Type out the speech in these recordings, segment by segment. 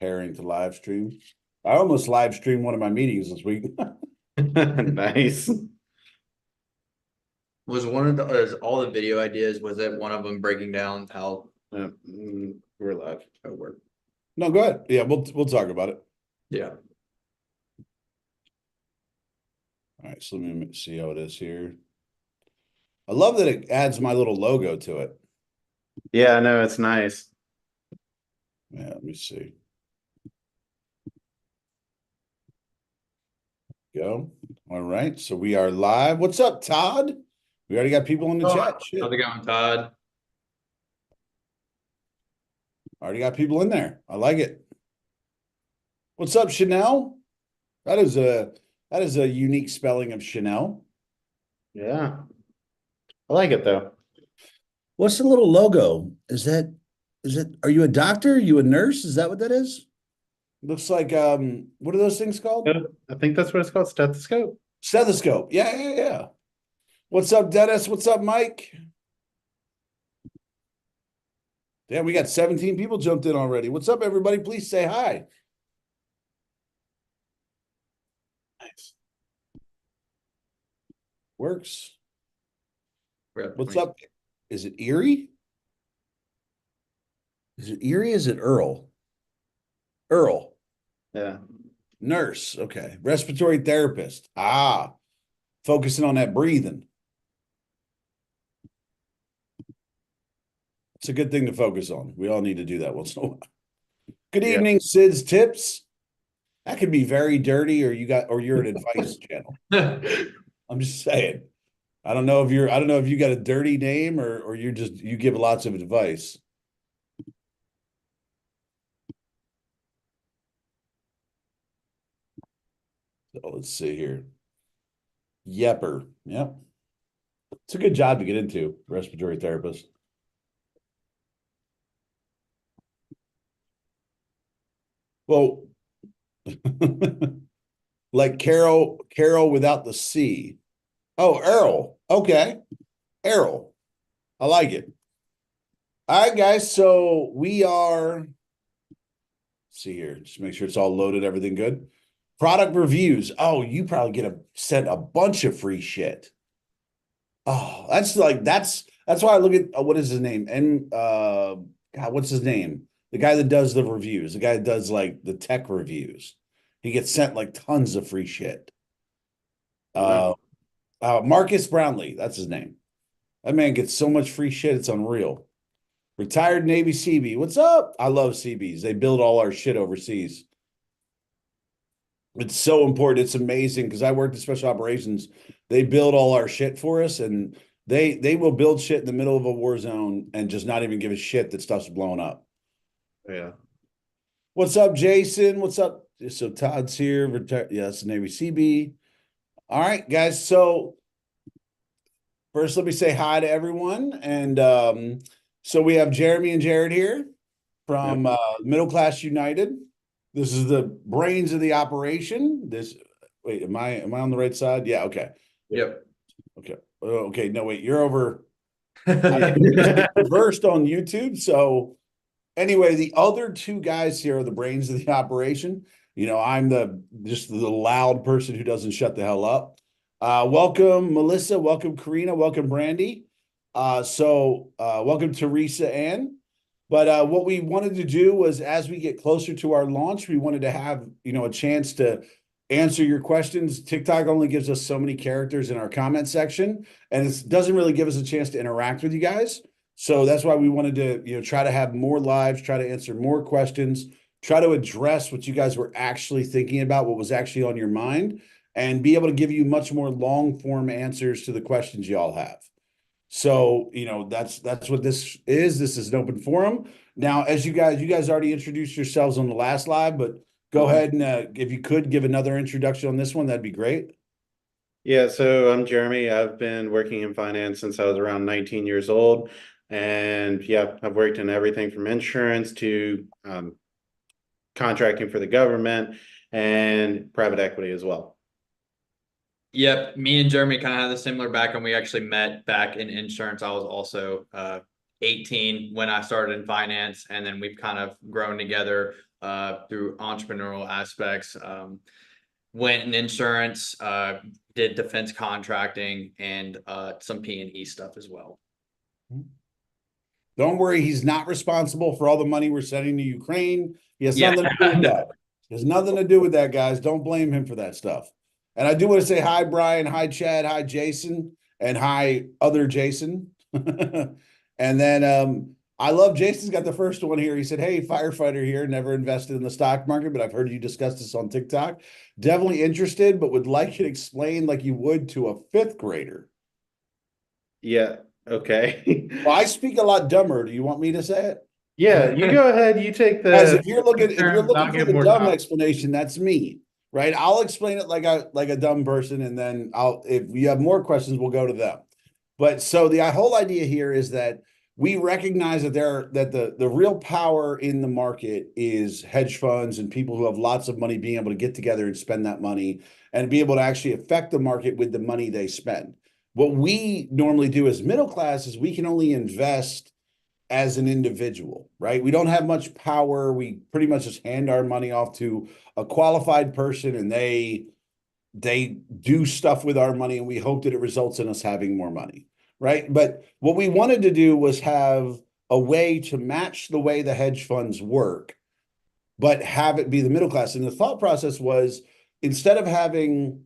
preparing to live stream. I almost live streamed one of my meetings this week. Nice. Was one of the all the video ideas, was it one of them breaking down how We're live. Oh, we're No, go ahead. Yeah, we'll talk about it. yeah. All right, so let me see how it is here. I love that it adds my little logo to it. Yeah, no, it's nice. Yeah, let me see. Go. All right, so we are live. What's up, Todd? We already got people in the chat. Shit. How's it going, Todd? Already got people in there. I like it. What's up, Chanel? That is a unique spelling of Chanel. Yeah. I like it though. What's the little logo? Is it, are you a doctor? Are you a nurse? Is that what that is? Looks like, what are those things called? I think that's what it's called, stethoscope. Stethoscope. Yeah. What's up, Dennis? What's up, Mike? Damn, we got 17 people jumped in already. What's up, everybody? Please say hi. Nice. Works. What's up? Is it Erie? Is it Erie? Is it Earl? Earl. Yeah. Nurse. Okay. Respiratory therapist. Focusing on that breathing. It's a good thing to focus on. We all need to do that once in a while. Good evening, Sid's Tips. That could be very dirty, or you're an advice channel. I'm just saying. I don't know if you got a dirty name or you give lots of advice. So let's see here. Yepper. Yep. It's a good job to get into, respiratory therapist. Well, like Carol without the C. Oh, Errol. Okay. Errol. I like it. All right, guys. So we are, let's see here. Just make sure it's all loaded, everything good. Product reviews. Oh, you probably sent a bunch of free shit. Oh, that's why I look at what is his name? And God, what's his name? The guy that does the reviews, the guy that does like the tech reviews. He gets sent like tons of free shit. Marcus Brownlee, that's his name. That man gets so much free shit, it's unreal. Retired Navy CB. What's up? I love CBs. They build all our shit overseas. It's so important. It's amazing because I worked in special operations. They build all our shit for us, and they will build shit in the middle of a war zone and just not even give a shit that stuff's blown up. Yeah. What's up, Jason? What's up? So Todd's here. Yeah, that's the Navy CB. All right, guys. So first, let me say hi to everyone. And so we have Jeremy and Jared here from Middle Class United. This is the brains of the operation. Wait, am I on the right side? Yeah, okay. Yep. Okay. Okay, no, wait, you're over. Reversed on YouTube. So anyway, the other two guys here are the brains of the operation. I'm just the loud person who doesn't shut the hell up. Welcome, Melissa. Welcome, Karina. Welcome, Brandy. Welcome, Teresa Ann. But what we wanted to do was, as we get closer to our launch, we wanted to have a chance to answer your questions. TikTok only gives us so many characters in our comment section, and it doesn't really give us a chance to interact with you guys. So that's why we wanted to try to have more lives, try to answer more questions, try to address what you guys were actually thinking about, what was actually on your mind, and be able to give you much more long form answers to the questions y'all have. So, that's what this is. This is an open forum. Now, as you guys already introduced yourselves on the last live, but go ahead and if you could give another introduction on this one, that'd be great. Yeah, so I'm Jeremy. I've been working in finance since I was around 19 years old. And yeah, I've worked in everything from insurance to contracting for the government and private equity as well. Yep. Me and Jeremy kind of have a similar background. We actually met back in insurance. I was also 18 when I started in finance, and then we've kind of grown together through entrepreneurial aspects. Went in insurance, did defense contracting, and some P&E stuff as well. Don't worry, he's not responsible for all the money we're sending to Ukraine. He has nothing to do with that. He has nothing to do with that, guys. Don't blame him for that stuff. And I do want to say hi, Brian, hi, Chad, hi, Jason, and hi, other Jason. And then I love Jason's got the first one here. He said, hey, firefighter here, never invested in the stock market, but I've heard you discuss this on TikTok. Definitely interested, but would like it explained like you would to a fifth grader. Yeah. Okay. Well, I speak a lot dumber. Do you want me to say it? Yeah, you go ahead. You take Guys, the. if you're looking I'll for give the more dumb time. explanation, that's me, right? I'll explain it like a dumb person, and then if you have more questions, we'll go to them. But so the whole idea here is that we recognize that the real power in the market is hedge funds and people who have lots of money being able to get together and spend that money and be able to actually affect the market with the money they spend. What we normally do as middle class is we can only invest as an individual, right? We don't have much power. We pretty much just hand our money off to a qualified person, and they do stuff with our money, and we hope that it results in us having more money, right? But what we wanted to do was have a way to match the way the hedge funds work, but have it be the middle class. And the thought process was, instead of having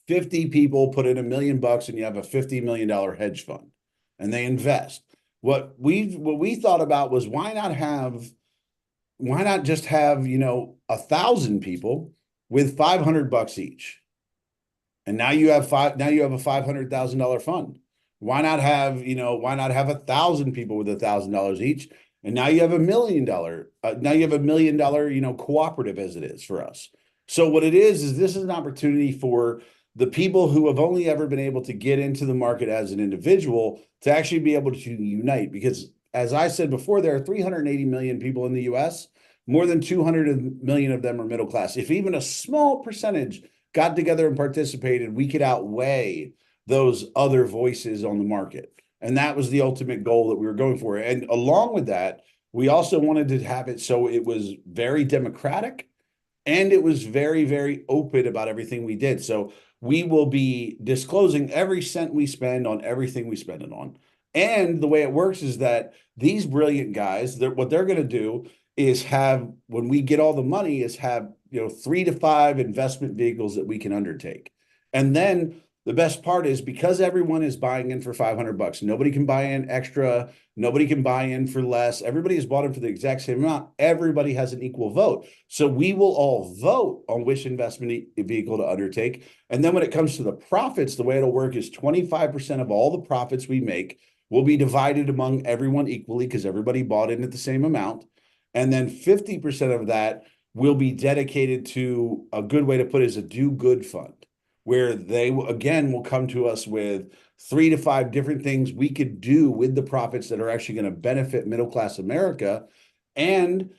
50 people put in $1 million and you have a $50 million hedge fund and they invest, what we thought about was, why not just have 1,000 people with $500 each, and now you have a $500,000 fund. Why not have 1,000 people with $1,000 each, and now you have $1 million. Now you have $1 million cooperative, as it is for us. So what it is this is an opportunity for the people who have only ever been able to get into the market as an individual to actually be able to unite. Because as I said before, there are 380 million people in the US. More than 200 million of them are middle class. If even a small percentage got together and participated, we could outweigh those other voices on the market. And that was the ultimate goal that we were going for. And along with that, we also wanted to have it so it was very democratic, and it was very, very open about everything we did. So we will be disclosing every cent we spend on everything we spend it on. And the way it works is that these brilliant guys, what they're going to do is have, when we get all the money, is have 3 to 5 investment vehicles that we can undertake. And then the best part is, because everyone is buying in for $500, nobody can buy in extra, nobody can buy in for less. Everybody is bought in for the exact same amount. Everybody has an equal vote. So we will all vote on which investment vehicle to undertake. And then when it comes to the profits, the way it'll work is 25% of all the profits we make will be divided among everyone equally, because everybody bought in at the same amount. And then 50% of that will be dedicated to, a good way to put it is, a do good fund, where they again will come to us with 3 to 5 different things we could do with the profits that are actually going to benefit middle-class America. And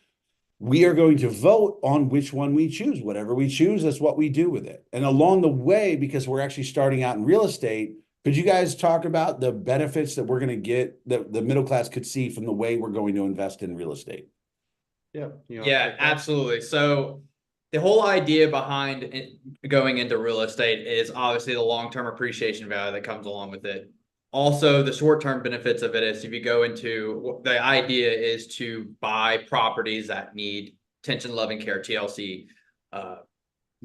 we are going to vote on which one we choose. Whatever we choose, that's what we do with it. And along the way, because we're actually starting out in real estate, could you guys talk about the benefits that we're going to get, that the middle class could see from the way we're going to invest in real estate? Yeah. Yeah, absolutely. So the whole idea behind going into real estate is obviously the long-term appreciation value that comes along with it. Also, the short-term benefits of it is, if you go into, the idea is to buy properties that need attention, love, and care, TLC,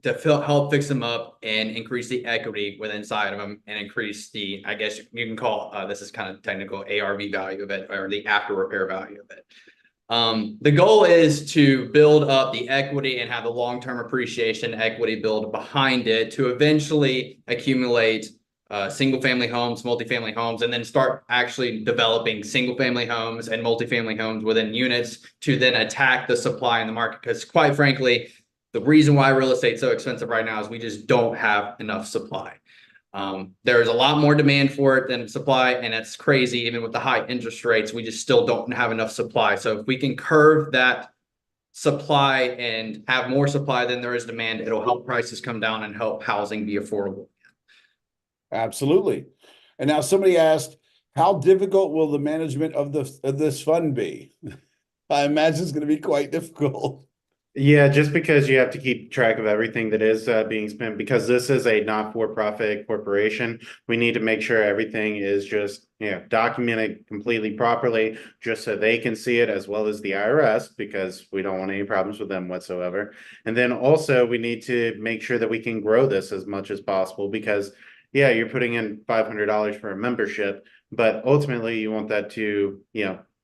to help fix them up and increase the equity within inside of them, and increase the, I guess you can call, this is kind of technical, ARV value of it, or the after repair value of it. The goal is to build up the equity and have the long-term appreciation equity build behind it, to eventually accumulate single-family homes, multifamily homes, and then start actually developing single-family homes and multifamily homes within units, to then attack the supply in the market. Because quite frankly, the reason why real estate is so expensive right now is we just don't have enough supply. There's a lot more demand for it than supply, and it's crazy. Even with the high interest rates, we just still don't have enough supply. So if we can curve that supply and have more supply than there is demand, it'll help prices come down and help housing be affordable. Absolutely. And now somebody asked, How difficult will the management of this fund be? I imagine it's going to be quite difficult. Yeah, just because you have to keep track of everything that is being spent, because this is a not-for-profit corporation, we need to make sure everything is just, documented completely properly, just so they can see it as well as the IRS, because we don't want any problems with them whatsoever. And then also we need to make sure that we can grow this as much as possible, because yeah, you're putting in $500 for a membership, but ultimately you want that to,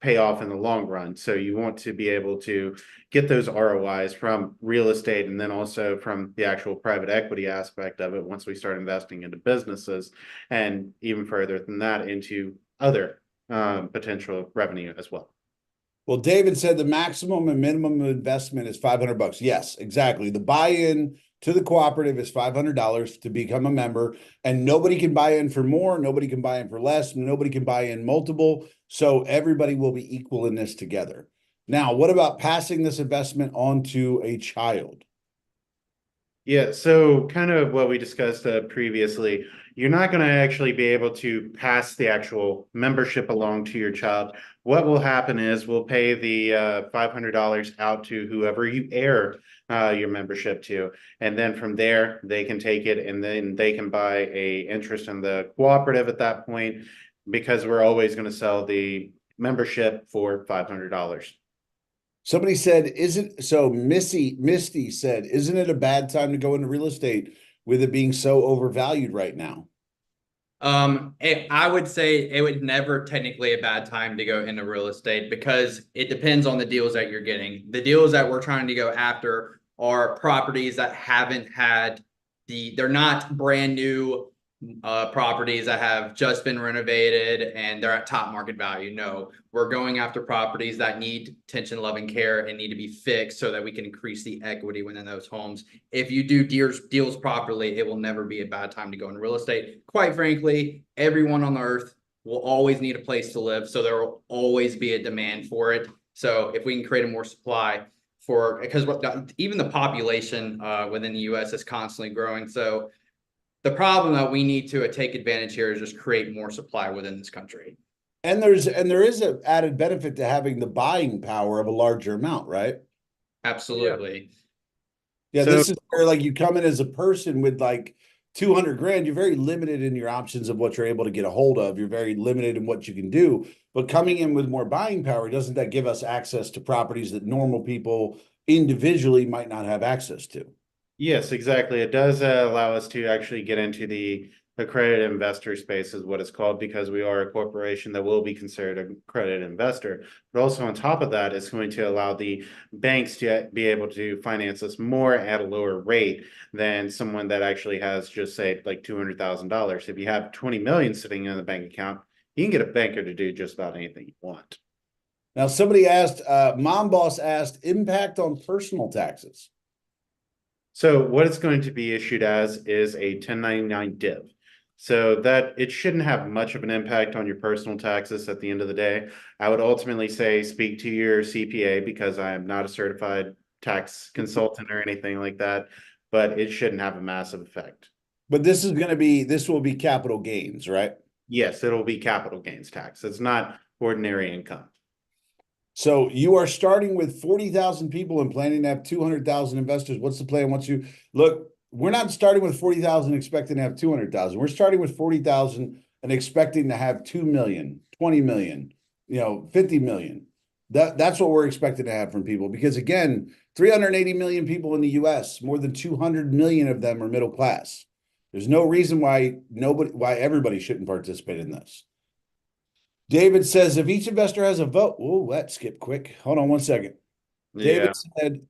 pay off in the long run. So you want to be able to get those ROIs from real estate and then also from the actual private equity aspect of it once we start investing into businesses, and even further than that into other potential revenue as well. Well, David said the maximum and minimum investment is $500. Yes, exactly. The buy-in to the cooperative is $500 to become a member, and nobody can buy in for more, nobody can buy in for less, nobody can buy in multiple. So everybody will be equal in this together. Now, what about passing this investment on to a child? Yeah, so kind of what we discussed previously, you're not going to actually be able to pass the actual membership along to your child. What will happen is we'll pay the $500 out to whoever you heir your membership to, and then from there they can take it and then they can buy a interest in the cooperative at that point, because we're always going to sell the membership for $500. Somebody said, isn't so Misty said, isn't it a bad time to go into real estate with it being so overvalued right now? I would say it would never technically a bad time to go into real estate, because it depends on the deals that you're getting. The deals that we're trying to go after are properties that haven't had they're not brand new properties that have just been renovated and they're at top market value. No, we're going after properties that need attention, love, and care and need to be fixed so that we can increase the equity within those homes. If you do deals properly, it will never be a bad time to go into real estate. Quite frankly, everyone on the earth will always need a place to live, so there will always be a demand for it. So if we can create a more supply because even the population within the US is constantly growing. So the problem that we need to take advantage here is just create more supply within this country. And there is an added benefit to having the buying power of a larger amount, right? Absolutely. Yeah, So- this is where like you come in as a person with like 200 grand, you're very limited in your options of what you're able to get a hold of. You're very limited in what you can do. But coming in with more buying power, doesn't that give us access to properties that normal people individually might not have access to? Yes, exactly. It does allow us to actually get into the accredited investor space, is what it's called, because we are a corporation that will be considered a accredited investor. But also on top of that, it's going to allow the banks to be able to finance us more at a lower rate than someone that actually has just say like $200,000. If you have 20 million sitting in the bank account, you can get a banker to do just about anything you want. Now, somebody asked, Mom Boss asked, impact on personal taxes. So what it's going to be issued as is a 1099 div. So that it shouldn't have much of an impact on your personal taxes at the end of the day. I would ultimately say speak to your CPA, because I am not a certified tax consultant or anything like that, but it shouldn't have a massive effect. But this will be capital gains, right? Yes, it'll be capital gains tax. It's not ordinary income. So you are starting with 40,000 people and planning to have 200,000 investors. What's the plan once you look? We're not starting with 40,000 expecting to have 200,000. We're starting with 40,000 and expecting to have 2 million, 20 million, 50 million. That's what we're expecting to have from people, because again, 380 million people in the US, more than 200 million of them are middle class. There's no reason why everybody shouldn't participate in this. David says, if each investor has a vote, oh, that skipped quick. Hold on one second. David said,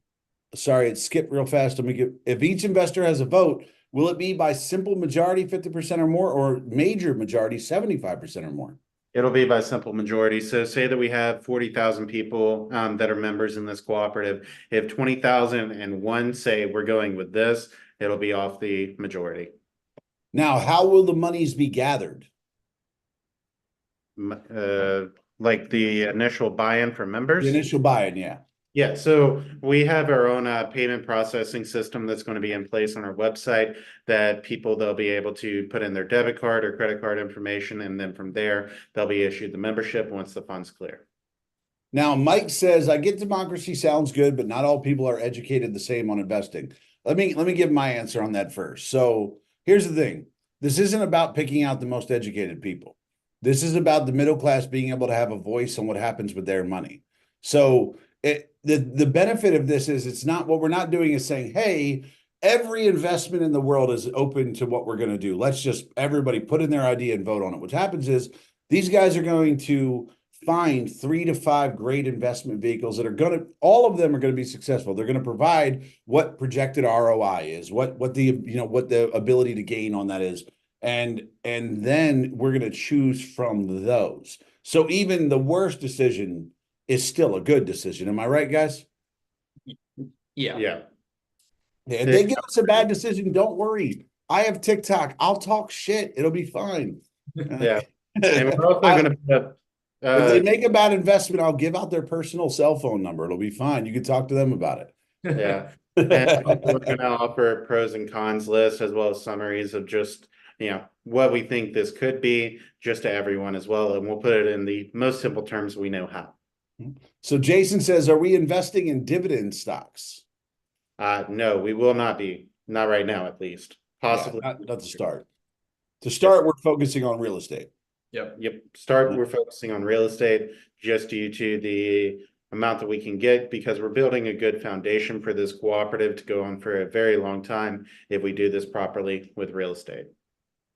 sorry, it skipped real fast. If each investor has a vote, will it be by simple majority, 50% or more, or major majority, 75% or more? It'll be by simple majority. So say that we have 40,000 people that are members in this cooperative. If 20,001 say we're going with this, it'll be off the majority. Now, how will the monies be gathered? Like the initial buy-in for members? The initial buy-in, yeah. Yeah, so we have our own payment processing system that's going to be in place on our website that they'll be able to put in their debit card or credit card information, and then from there, they'll be issued the membership once the funds clear. Now, Mike says, I get democracy sounds good, but not all people are educated the same on investing. Let me give my answer on that first. So here's the thing. This isn't about picking out the most educated people. This is about the middle class being able to have a voice on what happens with their money. So the benefit of this is it's not what we're not doing is saying, hey, every investment in the world is open to what we're going to do. Let's just everybody put in their idea and vote on it. What happens is these guys are going to find 3 to 5 great investment vehicles that are going to all of them are going to be successful. They're going to provide what projected ROI is, what the what the ability to gain on that is. And then we're going to choose from those. So even the worst decision is still a good decision. Am I right, guys? Yeah. Yeah. If they give us a bad decision, don't worry. I have TikTok. I'll talk shit. It'll be fine. Yeah. And we're also going to put if they make a bad investment, I'll give out their personal cell phone number. It'll be fine. You can talk to them about it. yeah. And also we're going to offer pros and cons lists as well as summaries of just, what we think this could be just to everyone as well. And we'll put it in the most simple terms we know how. So Jason says, are we investing in dividend stocks? No, we will not be. Not right now, at least. Possibly. Yeah, not to start. To start, we're focusing on real estate. Yep. We're focusing on real estate just due to the amount that we can get because we're building a good foundation for this cooperative to go on for a very long time if we do this properly with real estate.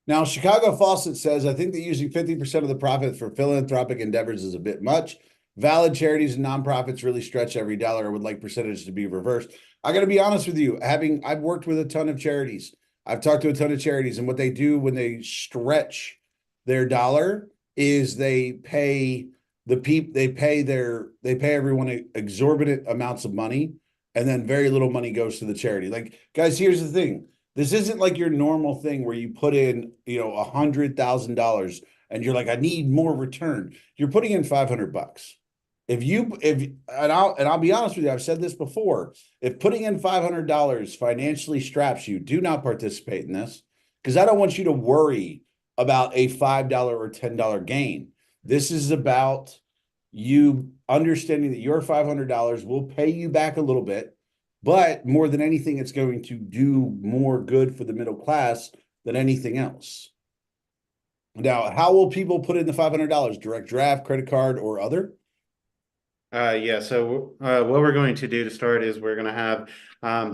Now, Chicago Faucet says, I think that using 50% of the profit for philanthropic endeavors is a bit much. Valid charities and nonprofits really stretch every dollar. I would like percentage to be reversed. I got to be honest with you. I've worked with a ton of charities. I've talked to a ton of charities, and what they do when they stretch their dollar is they pay everyone exorbitant amounts of money, and then very little money goes to the charity. Like, guys, here's the thing. This isn't like your normal thing where you put in, $100,000 and you're like, I need more return. You're putting in $500. I'll be honest with you, I've said this before. If putting in $500 financially straps you, do not participate in this because I don't want you to worry about a $5 or $10 gain. This is about you understanding that your $500 will pay you back a little bit. But more than anything, it's going to do more good for the middle class than anything else. Now, how will people put in the $500? Direct draft, credit card, or other? Yeah, so what we're going to do to start is we're going to have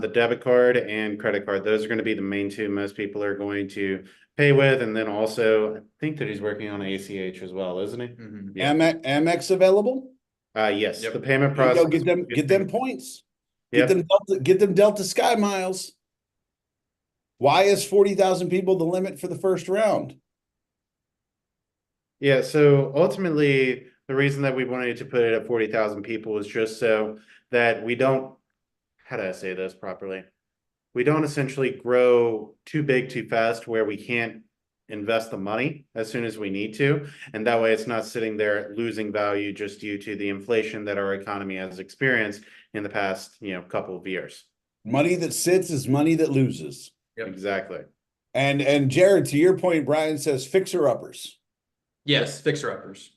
the debit card and credit card. Those are going to be the main two most people are going to pay with. And then also, I think that he's working on ACH as well, isn't he? Mm-hmm. Yeah. Amex available? Yes, Yep. the payment There you process. go, get them points. Yep. Get them Delta Sky miles. Why is 40,000 people the limit for the first round? Yeah, so ultimately, the reason that we wanted to put it at 40,000 people was just so that we don't, how do I say this properly? We don't essentially grow too big too fast where we can't invest the money as soon as we need to. And that way it's not sitting there losing value just due to the inflation that our economy has experienced in the past, couple of years. Money that sits is money that loses. Yep. Exactly. And Jared, to your point, Brian says fixer-uppers. Yes, fixer-uppers.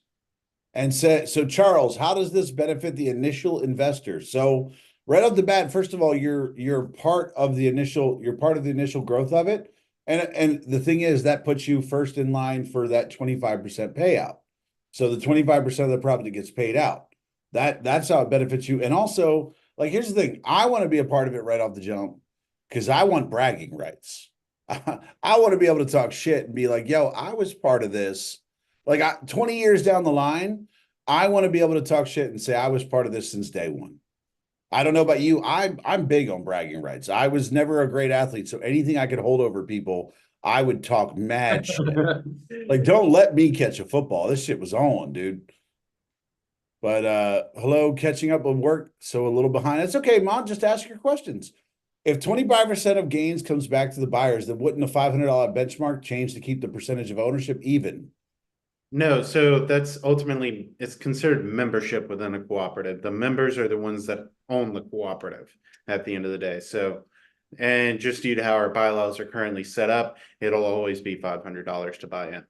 And so Charles, how does this benefit the initial investor? So right off the bat, first of all, you're part of the initial growth of it. And the thing is that puts you first in line for that 25% payout. So the 25% of the profit gets paid out. That's how it benefits you. And also, like, here's the thing. I want to be a part of it right off the jump because I want bragging rights. I want to be able to talk shit and be like, yo, I was part of this. Like 20 years down the line, I want to be able to talk shit and say I was part of this since day one. I don't know about you. I'm big on bragging rights. I was never a great athlete, so anything I could hold over people, I would talk mad shit. Like, don't let me catch a football. This shit was on, dude. But hello, catching up on work, so a little behind. It's okay, Mom. Just ask your questions. If 25% of gains comes back to the buyers, then wouldn't a $500 benchmark change to keep the percentage of ownership even? No, so that's ultimately, it's considered membership within a cooperative. The members are the ones that own the cooperative at the end of the day. So, and just due to how our bylaws are currently set up, it'll always be $500 to buy in.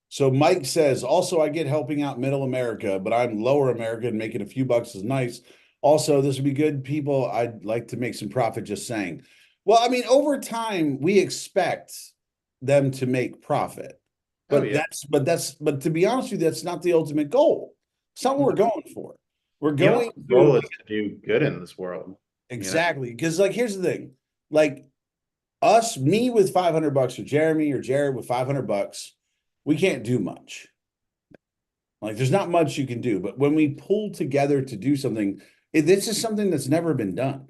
So Mike says, also I get helping out middle America, but I'm lower America and making a few bucks is nice. Also, this would be good people. I'd like to make some profit just saying. Well, I mean, over time, we expect them to make profit. Oh, But yeah. but to be honest with you, that's not the ultimate goal. It's not what we're going for. We're The going ultimate to goal is to do good in this world. exactly because like here's the thing. Like me with 500 bucks or Jeremy or Jared with 500 bucks, we can't do much. Like there's not much you can do, but when we pull together to do something, this is something that's never been done.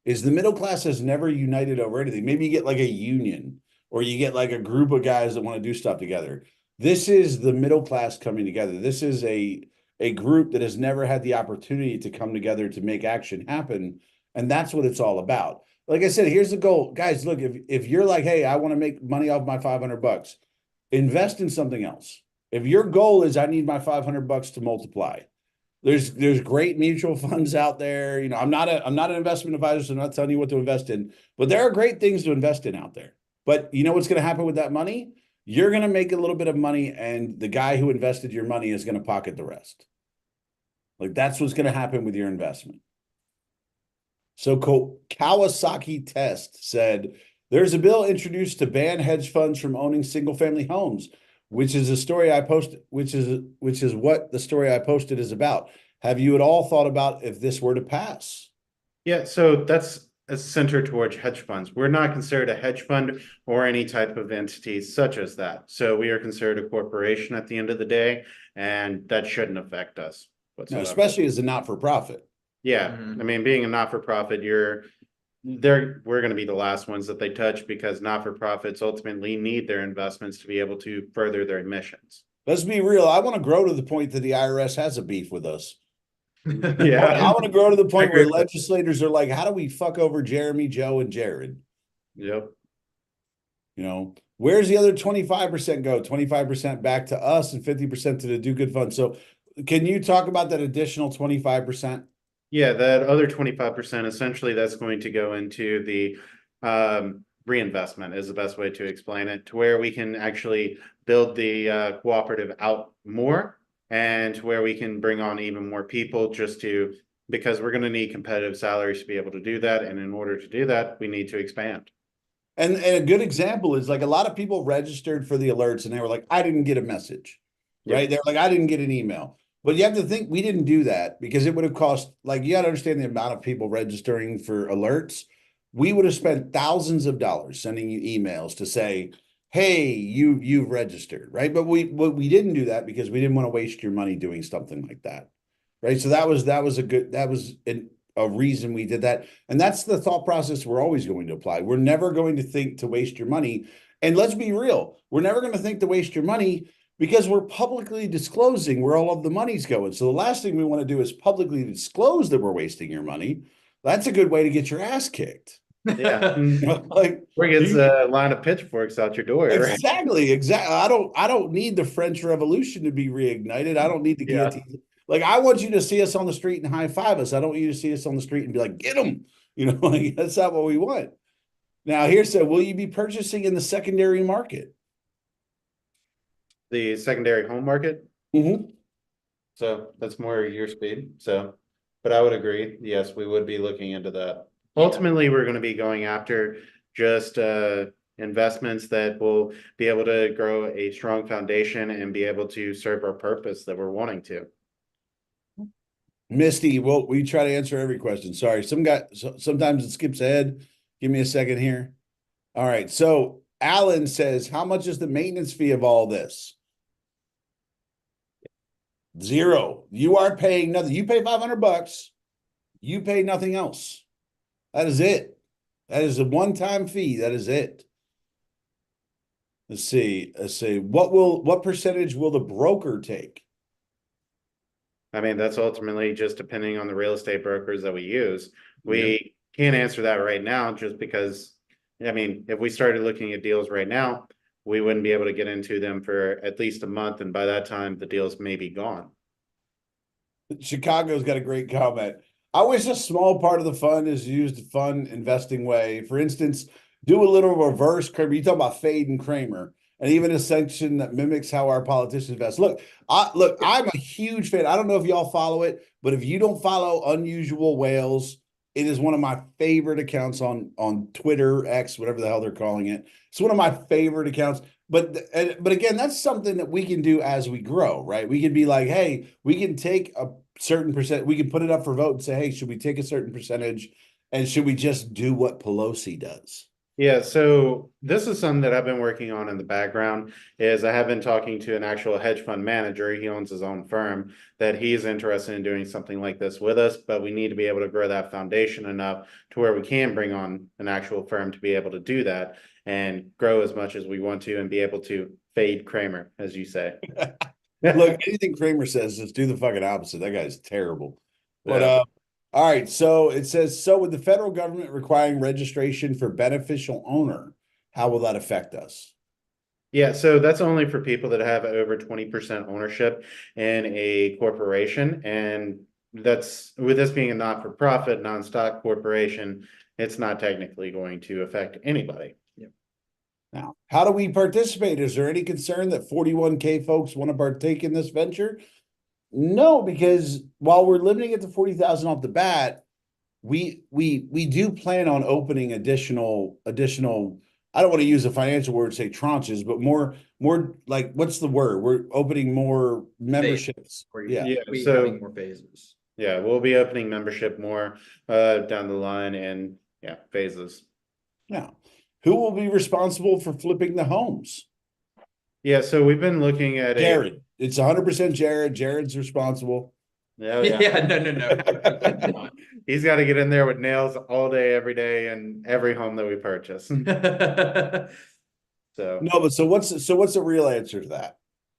Is the middle class has never united over anything. Maybe you get like a union or you get like a group of guys that want to do stuff together. This is the middle class coming together. This is a group that has never had the opportunity to come together to make action happen. And that's what it's all about. Like I said, here's the goal. Guys, look, if you're like, hey, I want to make money off my 500 bucks, invest in something else. If your goal is I need my 500 bucks to multiply, there's great mutual funds out there. You know, I'm not an investment advisor, so I'm not telling you what to invest in, but there are great things to invest in out there. But you know what's going to happen with that money? You're going to make a little bit of money, and the guy who invested your money is going to pocket the rest. Like that's what's going to happen with your investment. So Kawasaki Test said there's a bill introduced to ban hedge funds from owning single family homes, which is a story I posted, which is what the story I posted is about. Have you at all thought about if this were to pass? Yeah, so that's a center towards hedge funds. We're not considered a hedge fund or any type of entity such as that. So we are considered a corporation at the end of the day, and that shouldn't affect us No, whatsoever. especially as a not-for-profit. Yeah, Mhm. I mean, being a not-for-profit, we're going to be the last ones that they touch because not-for-profits ultimately need their investments to be able to further their missions. Let's be real. I want to grow to the point that the IRS has a beef with us. Yeah, I want to grow to the I point agree where with that. legislators are like, how do we fuck over Jeremy, Joe, and Jared? Yep. You know, where's the other 25% go? 25% back to us and 50% to the Do Good Fund. So can you talk about that additional 25%? Yeah, that other 25%, essentially that's going to go into the reinvestment is the best way to explain it, to where we can actually build the cooperative out more and to where we can bring on even more people because we're going to need competitive salaries to be able to do that. And in order to do that, we need to expand. And a good example is like a lot of people registered for the alerts and they were like, I didn't get a message, right? Yep. They're like, I didn't get an email. But you have to think we didn't do that because it would have cost, like, you got to understand the amount of people registering for alerts. We would have spent thousands of dollars sending you emails to say, hey, you've registered, right? But we didn't do that because we didn't want to waste your money doing something like that. Right. So that was a reason we did that. And that's the thought process we're always going to apply. We're never going to think to waste your money. And let's be real, we're never going to think to waste your money because we're publicly disclosing where all of the money's going. So the last thing we want to do is publicly disclose that we're wasting your money. That's a good way to get your ass kicked. Yeah. You know, like Or gets you, a line of pitchforks out your door, right? exactly. I don't need the French Revolution to be reignited. I don't need the Yeah. guillotine. Like I want you to see us on the street and high five us. I don't want you to see us on the street and be like, get them. You know, like that's not what we want. Now, here's so will you be purchasing in the secondary market? The secondary home market. Mm-hmm. So that's more your speed. So, but I would agree. Yes, we would be looking into that. Ultimately, we're going to be going after just investments that will be able to grow a strong foundation and be able to serve our purpose that we're wanting to. Misty, well, we try to answer every question. Sorry, sometimes it skips ahead. Give me a second here. All right. So Alan says, how much is the maintenance fee of all this? Zero. You are paying nothing. You pay 500 bucks. You pay nothing else. That is it. That is a one-time fee. That is it. Let's see. What percentage will the broker take? I mean, that's ultimately just depending on the real estate brokers that we use. Yeah. We can't answer that right now just because, I mean, if we started looking at deals right now, we wouldn't be able to get into them for at least a month. And by that time, the deals may be gone. Chicago's got a great comment. I wish a small part of the fund is used a fun investing way. For instance, do a little reverse Kramer. You talk about fade and Kramer, and even a section that mimics how our politicians invest. I'm a huge fan. I don't know if y'all follow it, but if you don't follow Unusual Whales, it is one of my favorite accounts on Twitter, X, whatever the hell they're calling it. It's one of my favorite accounts. But again, that's something that we can do as we grow, right? We can be like, hey, we can take a certain percent, we can put it up for vote and say, hey, should we take a certain percentage, and should we just do what Pelosi does? Yeah, so this is something that I've been working on in the background. Is I have been talking to an actual hedge fund manager. He owns his own firm, that he's interested in doing something like this with us, but we need to be able to grow that foundation enough to where we can bring on an actual firm to be able to do that and grow as much as we want to and be able to fade Kramer, as you say. Look, anything Kramer says, just do the fucking opposite. That guy's terrible. But Yeah. all right, so it says, so with the federal government requiring registration for beneficial owner, how will that affect us? Yeah, so that's only for people that have over 20% ownership in a corporation. And that's, with this being a not-for-profit, non-stock corporation, it's not technically going to affect anybody. Now, how do we participate? Is there any concern that 41K folks want to partake in this venture? No, because while we're limiting it to 40,000 off the bat, we do plan on opening additional. I don't want to use a financial word, say tranches, but more like, what's the word? We're opening more memberships. Yeah. We So- having more phases. Yeah, we'll be opening membership more down the line and yeah, phases. Now, who will be responsible for flipping the homes? Yeah, so we've been looking at Jared. It's 100% Jared. Jared's responsible. Yeah, Yeah, no. He's got to get in there with nails all day, every day, and every home that we purchase. So No, but so what's the real answer to that?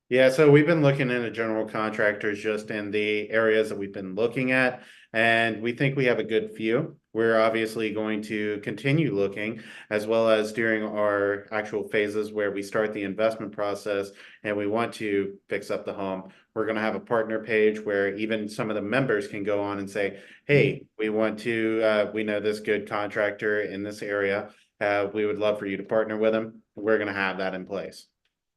yeah, so we've been looking into general contractors just in the areas that we've been looking at, and we think we have a good few. We're obviously going to continue looking, as well as during our actual phases where we start the investment process and we want to fix up the home. We're going to have a partner page where even some of the members can go on and say, hey, we want to, we know this good contractor in this area. We would love for you to partner with them. We're going to have that in place.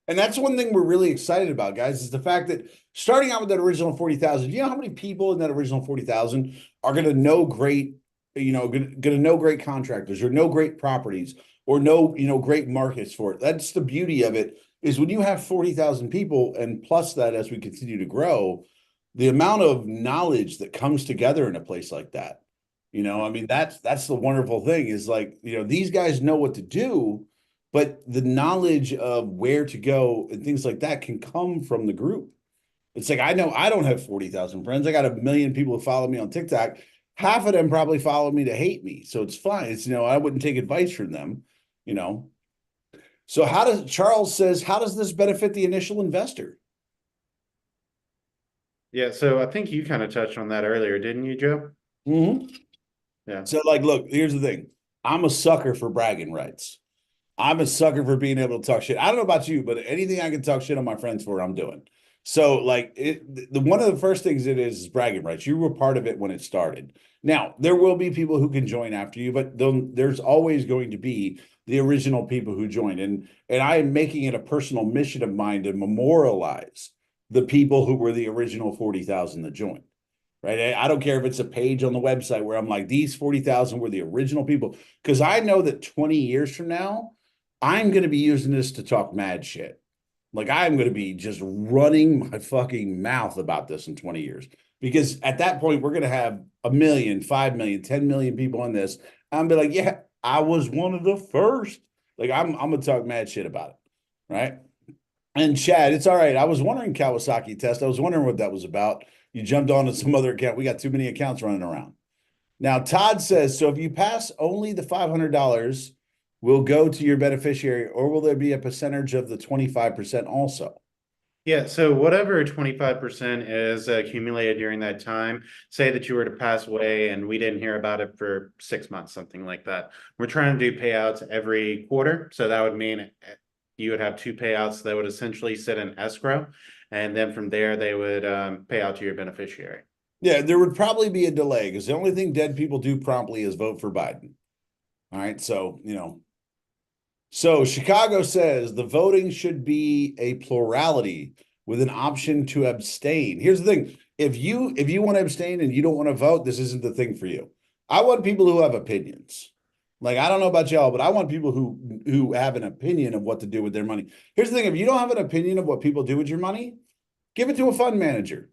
And that's one thing we're really excited about, guys, is the fact that starting out with that original 40,000, you know how many people in that original 40,000 are going to know great, going to know great contractors or know great properties or know, great markets for it. That's the beauty of it, is when you have 40,000 people, and plus that, as we continue to grow, the amount of knowledge that comes together in a place like that. I mean, that's the wonderful thing, is like, these guys know what to do, but the knowledge of where to go and things like that can come from the group. It's like, I know I don't have 40,000 friends. I got 1 million people who follow me on TikTok. Half of them probably follow me to hate me. So it's fine. It's, I wouldn't take advice from them, So Charles says, how does this benefit the initial investor? Yeah, so I think you kind of touched on that earlier, didn't you, Joe? Mm-hmm. Yeah. So look, here's the thing. I'm a sucker for bragging rights. I'm a sucker for being able to talk shit. I don't know about you, but anything I can talk shit on my friends for, I'm doing. So like one of the first things it is bragging rights. You were part of it when it started. Now, there will be people who can join after you, but there's always going to be the original people who joined. And I am making it a personal mission of mine to memorialize the people who were the original 40,000 that joined. Right. I don't care if it's a page on the website where I'm like, these 40,000 were the original people. Because I know that 20 years from now, I'm going to be using this to talk mad shit. Like, I'm going to be just running my fucking mouth about this in 20 years. Because at that point, we're going to have 1 million, 5 million, 10 million people on this. I'm be like, yeah, I was one of the first. Like, I'm going to talk mad shit about it. Right. And Chad, it's all right. I was wondering, Kawasaki test. I was wondering what that was about. You jumped onto some other account. We got too many accounts running around. Now, Todd says, so if you pass only the $500, will go to your beneficiary, or will there be a percentage of the 25% also? Yeah, so whatever 25% is accumulated during that time, say that you were to pass away and we didn't hear about it for 6 months, something like that. We're trying to do payouts every quarter. So that would mean, you would have two payouts that would essentially sit in escrow. And then from there, they would pay out to your beneficiary. Yeah, there would probably be a delay because the only thing dead people do promptly is vote for Biden. All right. So, so Chicago says the voting should be a plurality with an option to abstain. Here's the thing. If you want to abstain and you don't want to vote, this isn't the thing for you. I want people who have opinions. Like, I don't know about y'all, but I want people who have an opinion of what to do with their money. Here's the thing. If you don't have an opinion of what people do with your money, give it to a fund manager.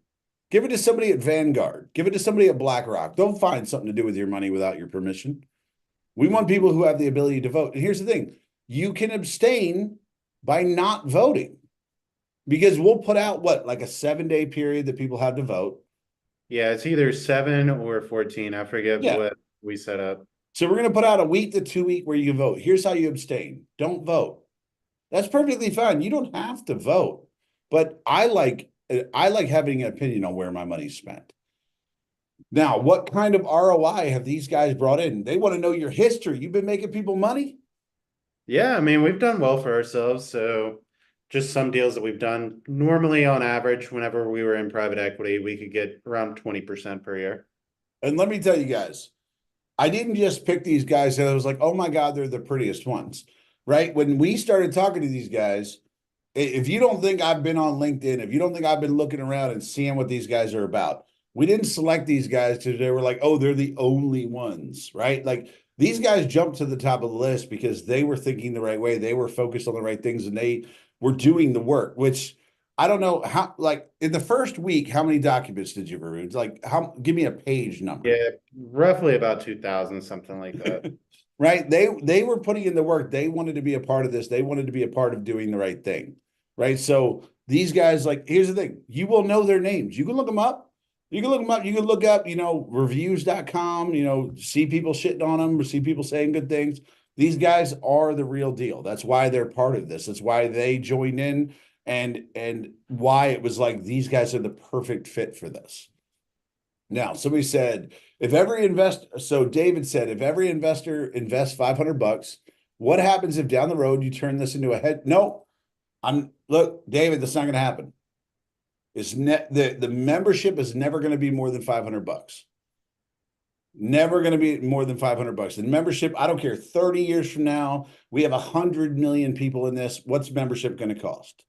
Give it to somebody at Vanguard. Give it to somebody at BlackRock. Don't find something to do with your money without your permission. We want people who have the ability to vote. And here's the thing. You can abstain by not voting because we'll put out like a 7-day period that people have to vote. Yeah, it's either 7 or 14. I forget what we set up. So we're going to put out a week to 2 week where you can vote. Here's how you abstain. Don't vote. That's perfectly fine. You don't have to vote. But I like having an opinion on where my money's spent. Now, what kind of ROI have these guys brought in? They want to know your history. You've been making people money? Yeah, I mean, we've done well for ourselves. So just some deals that we've done. Normally, on average, whenever we were in private equity, we could get around 20% per year. And let me tell you guys, I didn't just pick these guys and I was like, oh my God, they're the prettiest ones, right? When we started talking to these guys, if you don't think I've been on LinkedIn, if you don't think I've been looking around and seeing what these guys are about, we didn't select these guys because they were like, oh, they're the only ones, right? Like these guys jumped to the top of the list because they were thinking the right way. They were focused on the right things and they were doing the work, which I don't know how, like in the first week, how many documents did you read? Like give me a page number. Yeah, roughly about 2,000, something like that. Right? They were putting in the work. They wanted to be a part of this. They wanted to be a part of doing the right thing. Right. So these guys, like, here's the thing. You will know their names. You can look them up. You can look them up. You can look up, reviews.com, see people shitting on them or see people saying good things. These guys are the real deal. That's why they're part of this. That's why they joined in and why it was like these guys are the perfect fit for this. Now, somebody said, so David said, if every investor invests $500, what happens if down the road you turn this into a head? No, look, David, that's not going to happen. It's the membership is never going to be more than $500. Never going to be more than $500. The membership, I don't care. 30 years from now, we have 100 million people in this. What's membership going to cost?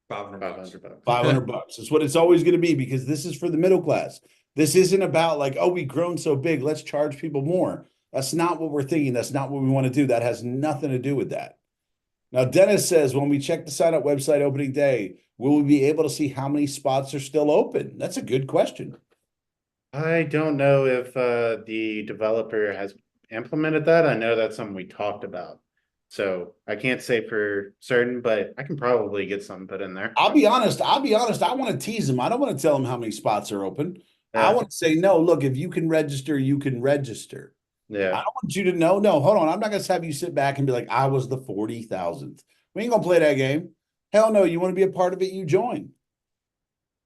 $500. $500. That's what it's always going to be because this is for the middle class. This isn't about like, oh, we've grown so big, let's charge people more. That's not what we're thinking. That's not what we want to do. That has nothing to do with that. Now, Dennis says, when we check the sign up website opening day, will we be able to see how many spots are still open? That's a good question. I don't know if the developer has implemented that. I know that's something we talked about. So I can't say for certain, but I can probably get something put in there. I'll be honest. I want to tease them. I don't want to tell them how many spots are open. Yeah. I want to say, no, look, if you can register, you can register. Yeah. I don't want you to know. No, hold on. I'm not going to have you sit back and be like, I was the 40,000th. We ain't going to play that game. Hell no. You want to be a part of it, you join.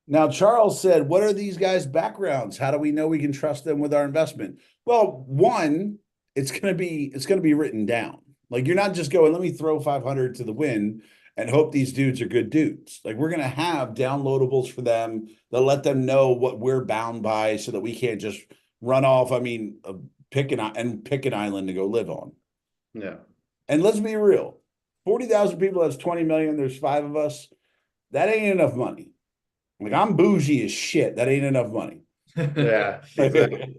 Now, Charles said, what are these guys' backgrounds? How do we know we can trust them with our investment? Well, one, it's going to be written down. Like, you're not just going, let me throw 500 to the wind and hope these dudes are good dudes. Like, we're going to have downloadables for them that let them know what we're bound by so that we can't just run off. I mean, pick an island to go live on. Yeah. And let's be real. 40,000 people, that's 20 million. There's 5 of us. That ain't enough money. Like, I'm bougie as shit. That ain't enough money. Yeah. Exactly.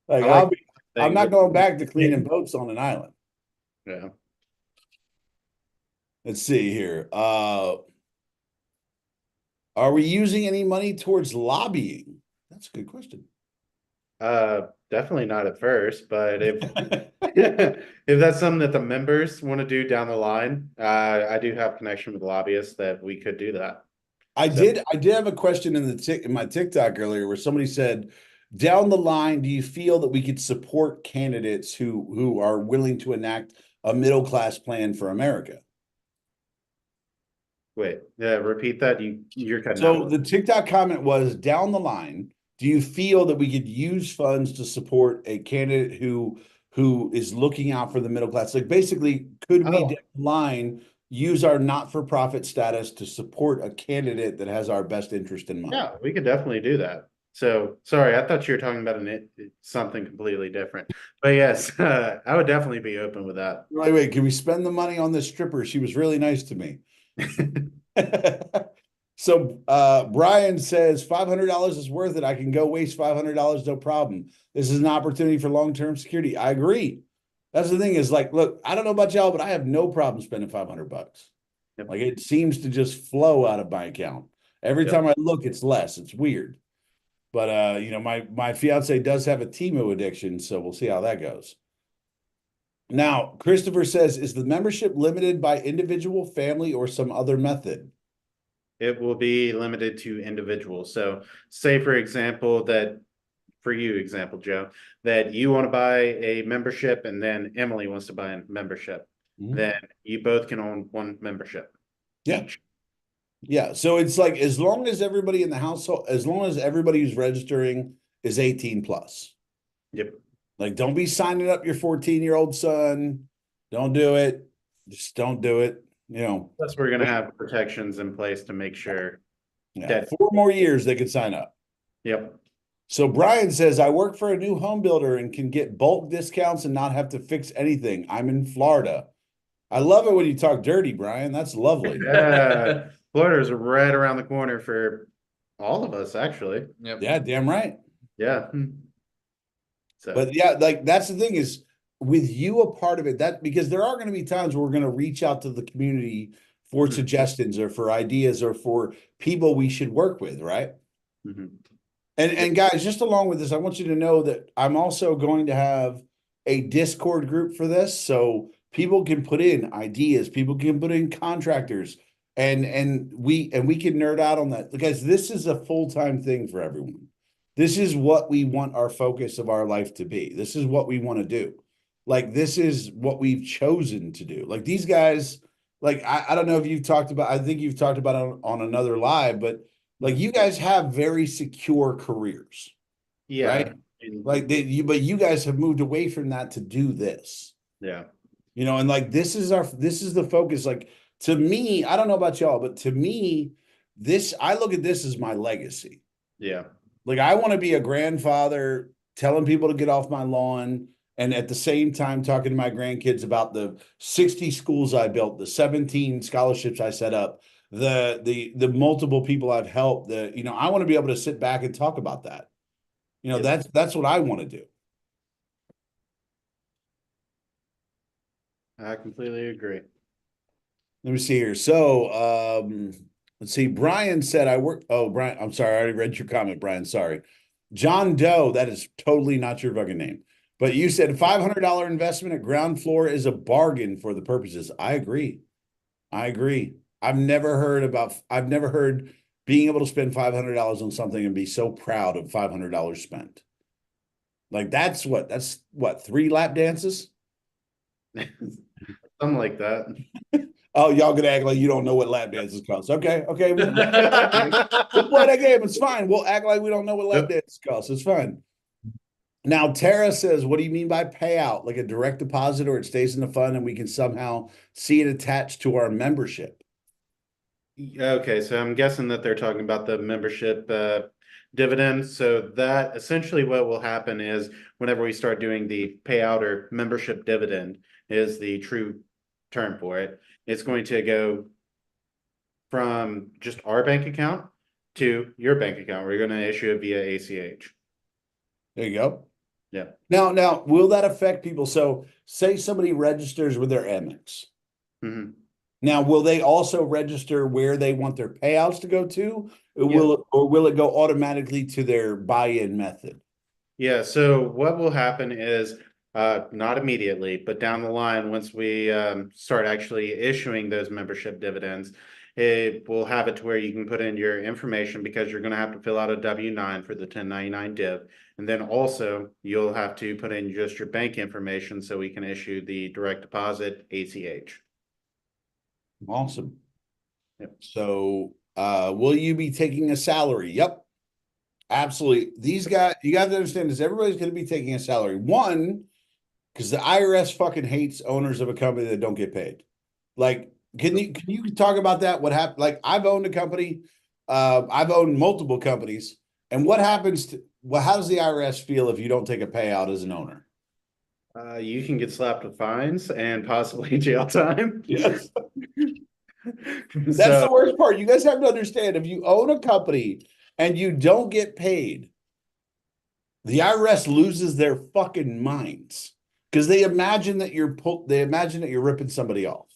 I'm not going back to cleaning boats on an island. Yeah. Let's see here. Are we using any money towards lobbying? That's a good question. Definitely not at first, but if if that's something that the members want to do down the line, I do have connection with lobbyists that we could do that. I did have a question in my TikTok earlier where somebody said, down the line, do you feel that we could support candidates who are willing to enact a middle class plan for America? Wait, yeah, repeat that. You're cutting So out. the TikTok comment was, down the line, do you feel that we could use funds to support a candidate who who is looking out for the middle class. Like basically, could we Oh. down the line use our not-for-profit status to support a candidate that has our best interest in mind? Yeah, we could definitely do that. So, sorry, I thought you were talking about something completely different. But yes, I would definitely be open with that. Wait, can we spend the money on this stripper? She was really nice to me. So Brian says $500 is worth it. I can go waste $500, no problem. This is an opportunity for long-term security. I agree. That's the thing is like, look, I don't know about y'all, but I have no problem spending $500. Yep. Like it seems to just flow out of my account. Every Yep. time I look, it's less. It's weird. But you know, my fiance does have a Temu addiction, so we'll see how that goes. Now, Christopher says, is the membership limited by individual, family, or some other method? It will be limited to individuals. So say, for example, Joe, that you want to buy a membership and then Emily wants to buy a membership. Then you both can own one membership. Yeah. Each. Yeah. So it's like, as long as everybody in the household, as long as everybody who's registering is 18 plus. Yep. Like, don't be signing up your 14-year-old son. Don't do it. Just don't do it. You know, Plus, we're going to have protections in place to make sure. yeah, 4 more years they can sign up. Yep. So Brian says, I work for a new home builder and can get bulk discounts and not have to fix anything. I'm in Florida. I love it when you talk dirty, Brian. That's lovely. Yeah. Florida's right around the corner for all of us, actually. Yep. Yeah, damn right. Yeah. So, But yeah, like that's the thing is with you a part of it, that because there are going to be times where we're going to reach out to the community for suggestions or for ideas or for people we should work with, right? mhm. And guys, just along with this, I want you to know that I'm also going to have a Discord group for this, so people can put in ideas, people can put in contractors, and we can nerd out on that because this is a full-time thing for everyone. This is what we want our focus of our life to be. This is what we want to do. Like this is what we've chosen to do. Like these guys, like I don't know if you've talked about, I think you've talked about on another live, but like you guys have very secure careers, Yeah. right? Like but you guys have moved away from that to do this, Yeah. you know, and like this is the focus. Like to me, I don't know about y'all, but to me, I look at this as my legacy. Yeah. Like I want to be a grandfather telling people to get off my lawn and at the same time talking to my grandkids about the 60 schools I built, the 17 scholarships I set up, the multiple people I've helped. You know, I want to be able to sit back and talk about that. You know, Yep. that's what I want to do. I completely agree. Let me see here. So let's see. Brian said Brian, I'm sorry, I already read your comment, Brian. Sorry. John Doe, that is totally not your fucking name. But you said $500 investment at ground floor is a bargain for the purposes. I agree. I've never heard being able to spend $500 on something and be so proud of $500 spent. Like that's what 3 lap dances? Something like that. Oh, y'all gonna act like you don't know what lap dances cost. Okay. We'll play that game. It's fine. We'll act like we don't know what lap dances cost. It's fine. Now, Tara says, what do you mean by payout? Like a direct deposit or it stays in the fund and we can somehow see it attached to our membership? Okay, so I'm guessing that they're talking about the membership dividend. So that essentially what will happen is whenever we start doing the payout or membership dividend is the true term for it. It's going to go from just our bank account to your bank account. We're going to issue it via ACH. There you go. Yeah. Now, will that affect people? So say somebody registers with their Amex. Mm-hmm. Now, will they also register where they want their payouts to go to? Yeah. Will it go automatically to their buy-in method? Yeah, so what will happen is not immediately, but down the line, once we start actually issuing those membership dividends, it will have it to where you can put in your information because you're going to have to fill out a W-9 for the 1099 div. And then also you'll have to put in just your bank information so we can issue the direct deposit ACH. Awesome. Yep. So, will you be taking a salary? Yep. Absolutely. These guys, you got to understand this. Everybody's going to be taking a salary. One, because the IRS fucking hates owners of a company that don't get paid. Like, can you talk about that? What happened? Like, I've owned a company, I've owned multiple companies, and what happens to well, how does the IRS feel if you don't take a payout as an owner? You can get slapped with fines and possibly jail time. Yes. That's So the worst part. You guys have to understand if you own a company and you don't get paid, the IRS loses their fucking minds because they imagine that you're ripping somebody off.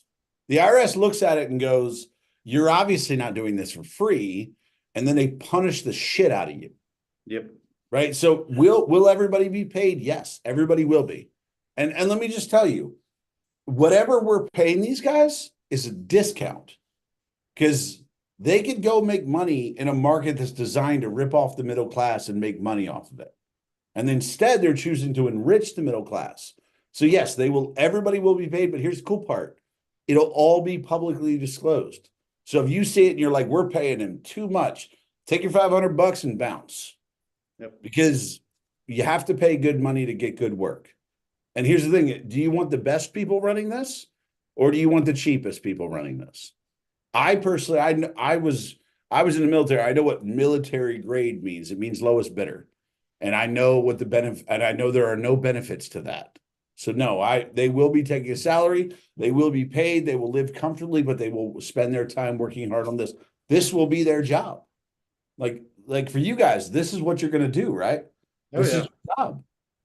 The IRS looks at it and goes, "You're obviously not doing this for free," and then they punish the shit out of you. yep. Right? So will everybody be paid? Yes, everybody will be. And let me just tell you, whatever we're paying these guys is a discount because they could go make money in a market that's designed to rip off the middle class and make money off of it. And instead, they're choosing to enrich the middle class. So yes, everybody will be paid, but here's the cool part. It'll all be publicly disclosed. So if you see it and you're like, we're paying him too much, take your $500 and bounce. Yep. Because you have to pay good money to get good work. And here's the thing, do you want the best people running this or do you want the cheapest people running this? I personally, I was in the military. I know what military grade means. It means lowest bidder. And I know what the benefit, and I know there are no benefits to that. So no, they will be taking a salary. They will be paid. They will live comfortably, but they will spend their time working hard on this. This will be their job. Like for you guys, this is what you're going to do, right? Oh, This yeah. is your job.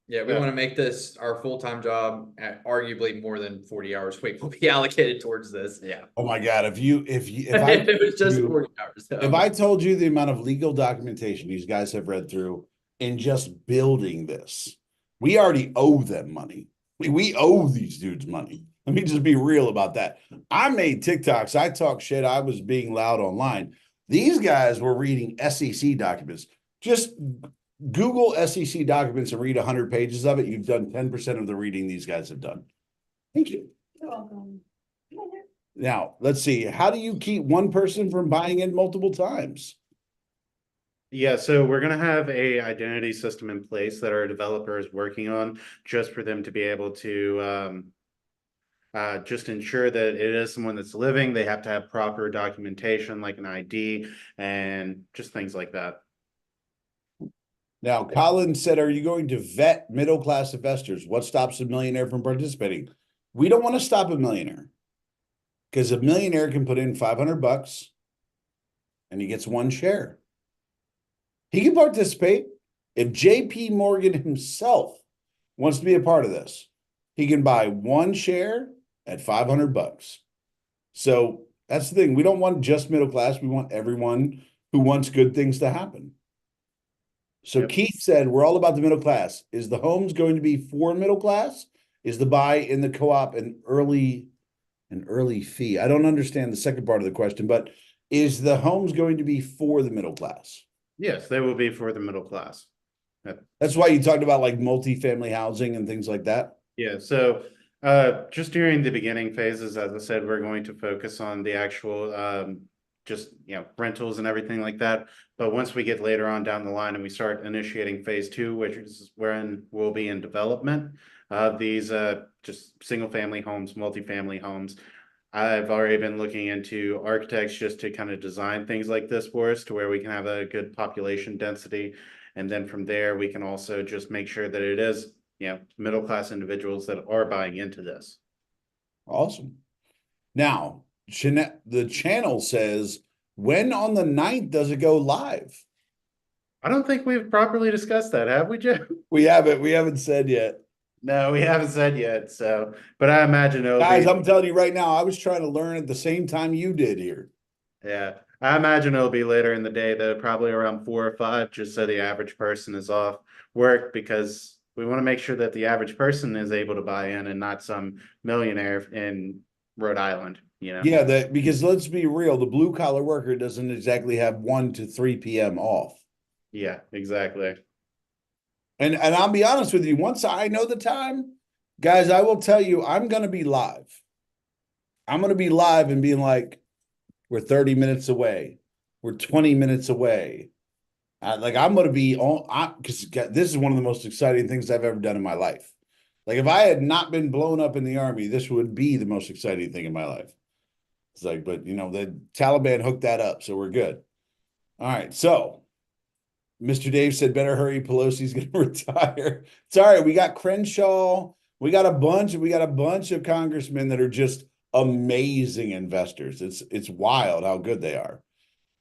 Yeah, we Yeah. want to make this our full-time job at arguably more than 40 hours a week will be allocated towards this. Yeah. Oh my God. If I If it was just you- 40 hours. if I told you the amount of legal documentation these guys have read through in just building this, we already owe them money. We owe these dudes money. Let me just be real about that. I made TikToks. I talk shit. I was being loud online. These guys were reading SEC documents. Just Google SEC documents and read 100 pages of it. You've done 10% of the reading these guys have done. Thank you. You're welcome. Now, let's see. How do you keep one person from buying in multiple times? Yeah, so we're gonna have a identity system in place that our developer is working on just for them to be able to just ensure that it is someone that's living. They have to have proper documentation like an ID and just things like that. Now, Colin said, are you going to vet middle-class investors? What stops a millionaire from participating? We don't want to stop a millionaire because a millionaire can put in $500 and he gets one share. He can participate. If JP Morgan himself wants to be a part of this, he can buy one share at $500. So that's the thing. We don't want just middle class. We want everyone who wants good things to happen. So Yep. Keith said, we're all about the middle class. Is the homes going to be for middle class? Is the buy in the co-op an early fee? I don't understand the second part of the question, but is the homes going to be for the middle class? Yes, they will be for the middle class. That's why you talked about like multifamily housing and things like that. Yeah, so just during the beginning phases, as I said, we're going to focus on the actual just rentals and everything like that. But once we get later on down the line and we start initiating phase 2, which is when we'll be in development of these just single family homes, multifamily homes. I've already been looking into architects just to kind of design things like this for us to where we can have a good population density. And then from there, we can also just make sure that it is, middle class individuals that are buying into this. Awesome. Now, the channel says, when on the 9th does it go live? I don't think we've properly discussed that, have we, Jeff? We haven't said yet. No, we haven't said yet. So, but I imagine it'll Guys, be, I'm telling you right now, I was trying to learn at the same time you did here. yeah, I imagine it'll be later in the day, though, probably around 4 or 5, just so the average person is off work, because we want to make sure that the average person is able to buy in and not some millionaire in Rhode Island, Yeah, because let's be real, the blue collar worker doesn't exactly have 1 to 3 p.m. off. Yeah, exactly. And I'll be honest with you, once I know the time, guys, I will tell you, I'm going to be live. I'm going to be live and being like, we're 30 minutes away. We're 20 minutes away. I'm going to be on, because this is one of the most exciting things I've ever done in my life. Like if I had not been blown up in the army, this would be the most exciting thing in my life. It's like, but you know, the Taliban hooked that up, so we're good. All right, so Mr. Dave said, better hurry, Pelosi's gonna retire. It's all right. We got Crenshaw. We got a bunch of congressmen that are just amazing investors. It's wild how good they are.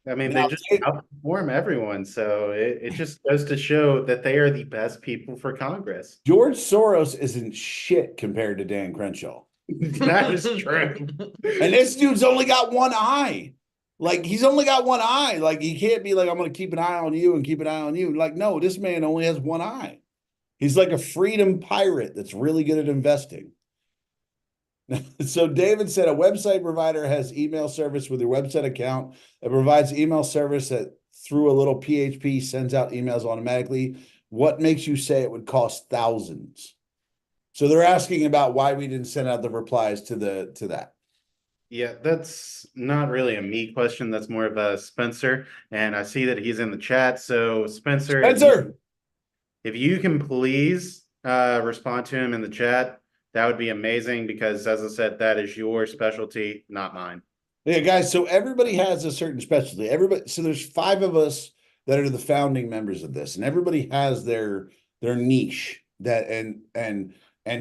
I mean, Now, they just outperform everyone. So it just goes to show that they are the best people for Congress. George Soros isn't shit compared to Dan Crenshaw. That is true. And this dude's only got one eye. Like he's only got one eye. Like he can't be like, I'm gonna keep an eye on you and keep an eye on you. Like, no, this man only has one eye. He's like a freedom pirate that's really good at investing. So David said a website provider has email service with your website account. It provides email service that through a little PHP sends out emails automatically. What makes you say it would cost thousands? So they're asking about why we didn't send out the replies to that. Yeah, that's not really a me question. That's more of a Spencer. And I see that he's in the chat. So Spencer, if you can please respond to him in the chat, that would be amazing because as I said, that is your specialty, not mine. Yeah, guys. So everybody has a certain specialty. So there's 5 of us that are the founding members of this, and everybody has their niche. And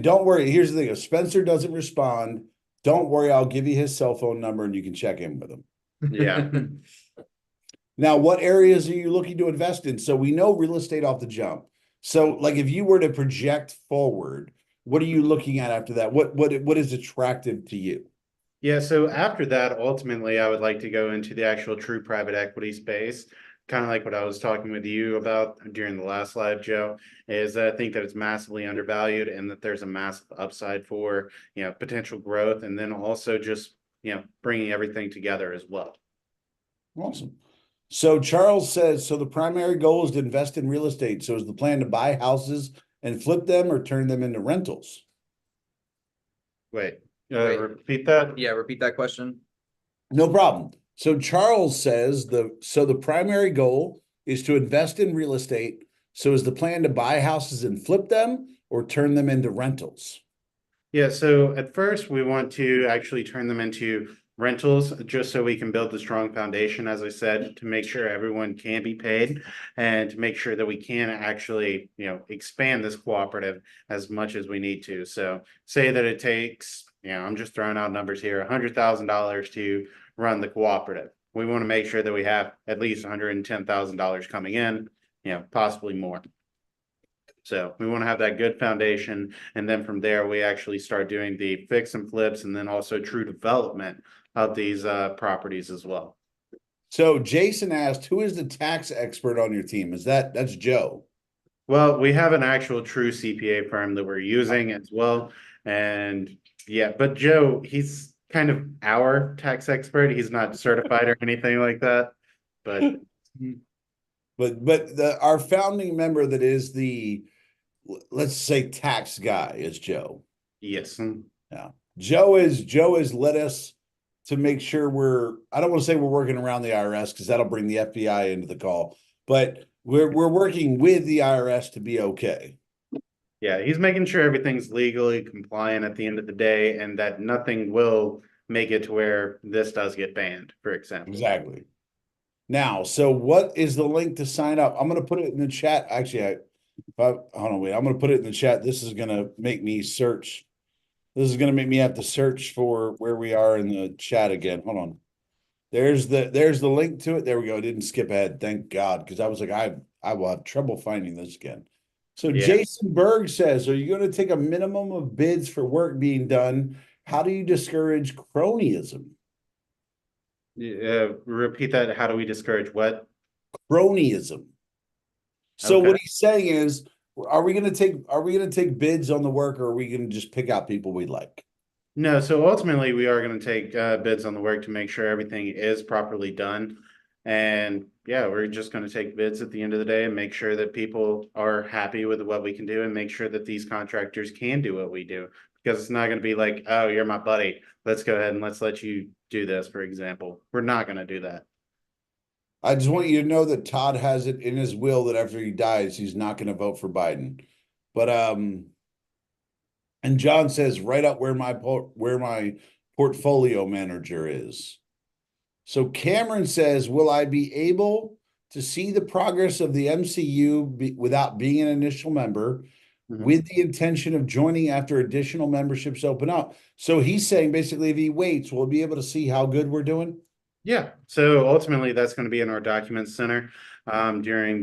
don't worry. Here's the thing: if Spencer doesn't respond, don't worry. I'll give you his cell phone number, and you can check in with him. Yeah. Now, what areas are you looking to invest in? So we know real estate off the jump. So, like, if you were to project forward, what are you looking at after that? What is attractive to you? Yeah, so after that, ultimately, I would like to go into the actual true private equity space, kind of like what I was talking with you about during the last live, Joe, is that I think that it's massively undervalued and that there's a massive upside for, potential growth and then also just, bringing everything together as well. Awesome. So Charles says, so the primary goal is to invest in real estate. So is the plan to buy houses and flip them or turn them into rentals? Wait, Wait. repeat that? Yeah, repeat that question. No problem. So Charles says the primary goal is to invest in real estate. So is the plan to buy houses and flip them or turn them into rentals? Yeah, so at first we want to actually turn them into rentals just so we can build the strong foundation, as I said, to make sure everyone can be paid and to make sure that we can actually, expand this cooperative as much as we need to. So say that it takes, I'm just throwing out numbers here, $100,000 to run the cooperative. We want to make sure that we have at least $110,000 coming in, possibly more. So we want to have that good foundation. And then from there, we actually start doing the fix and flips and then also true development of these properties as well. So Jason asked, who is the tax expert on your team? That's Joe? Well, we have an actual true CPA firm that we're using as well. And yeah, but Joe, he's kind of our tax expert. He's not certified or anything like that. But our founding member that is let's say tax guy is Joe. yes. Yeah. Joe has led us to make sure I don't want to say we're working around the IRS because that'll bring the FBI into the call, but we're working with the IRS to be okay. Yeah, he's making sure everything's legally compliant at the end of the day and that nothing will make it to where this does get banned, for example. Exactly. Now, so what is the link to sign up? I'm going to put it in the chat. Actually, hold on, wait. I'm going to put it in the chat. This is going to make me search. This is going to make me have to search for where we are in the chat again. Hold on. There's the link to it. There we go. I didn't skip ahead. Thank God. Because I was like, I will have trouble finding this again. So yeah. Jason Berg says, are you going to take a minimum of bids for work being done? How do you discourage cronyism? Repeat that. How do we discourage what? Cronyism. So what he's saying is, are we going to take bids on the work, or are we going to just pick out people we like? No, so ultimately we are going to take bids on the work to make sure everything is properly done. And yeah, we're just going to take bids at the end of the day and make sure that people are happy with what we can do and make sure that these contractors can do what we do. Because it's not going to be like, oh, you're my buddy. Let's go ahead and let's let you do this, for example. We're not going to do that. I just want you to know that Todd has it in his will that after he dies, he's not going to vote for Biden. But And John says right up where my portfolio manager is. So Cameron says, will I be able to see the progress of the MCU without being an initial member with the intention of joining after additional memberships open up? So he's saying basically if he waits, we'll be able to see how good we're doing. Yeah, so ultimately that's going to be in our document center during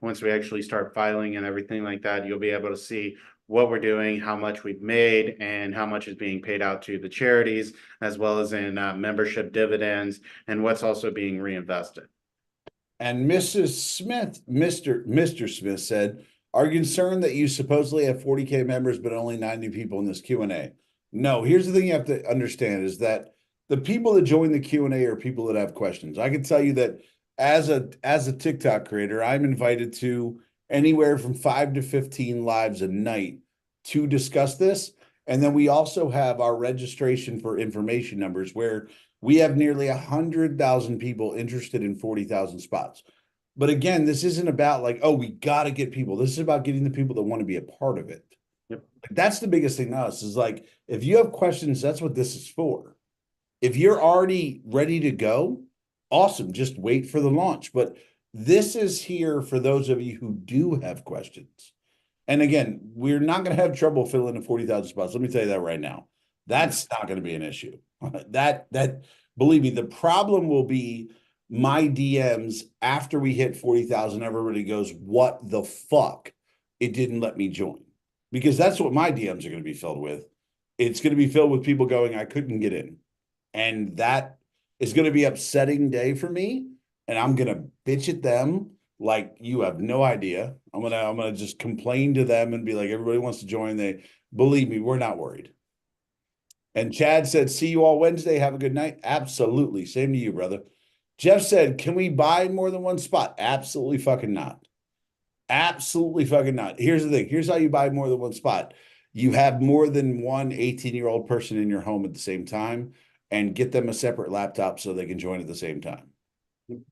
once we actually start filing and everything like that, you'll be able to see what we're doing, how much we've made, and how much is being paid out to the charities, as well as in membership dividends, and what's also being reinvested. And Mr. Smith said, are you concerned that you supposedly have 40K members, but only 90 people in this Q&A? No, here's the thing you have to understand is that the people that join the Q&A are people that have questions. I can tell you that as a TikTok creator, I'm invited to anywhere from 5 to 15 lives a night to discuss this. And then we also have our registration for information numbers where we have nearly 100,000 people interested in 40,000 spots. But again, this isn't about like, oh, we got to get people. This is about getting the people that want to be a part of it. Yep. That's the biggest thing to us is like, if you have questions, that's what this is for. If you're already ready to go, awesome. Just wait for the launch. But this is here for those of you who do have questions. And again, we're not going to have trouble filling in 40,000 spots. Let me tell you that right now. That's not going to be an issue. That believe me, the problem will be my DMs after we hit 40,000. Everybody goes, "What the fuck? It didn't let me join." Because that's what my DMs are going to be filled with. It's going to be filled with people going, "I couldn't get in." And that is going to be upsetting day for me. And I'm going to bitch at them like you have no idea. I'm gonna just complain to them and be like, everybody wants to join. They believe me, we're not worried. And Chad said, see you all Wednesday. Have a good night. Absolutely. Same to you, brother. Jeff said, can we buy more than one spot? Absolutely fucking not. Absolutely fucking not. Here's the thing. Here's how you buy more than one spot. You have more than one 18-year-old person in your home at the same time and get them a separate laptop so they can join at the same time.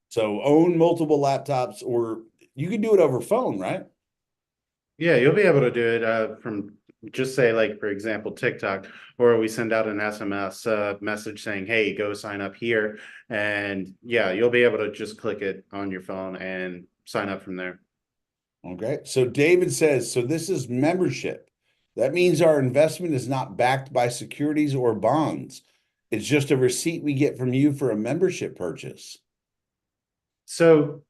So own multiple laptops, or you can do it over phone, right? Yeah, you'll be able to do it from just say like, for example, TikTok, or we send out an SMS message saying, hey, go sign up here. And yeah, you'll be able to just click it on your phone and sign up from there. Okay. So David says, so this is membership. That means our investment is not backed by securities or bonds. It's just a receipt we get from you for a membership purchase. So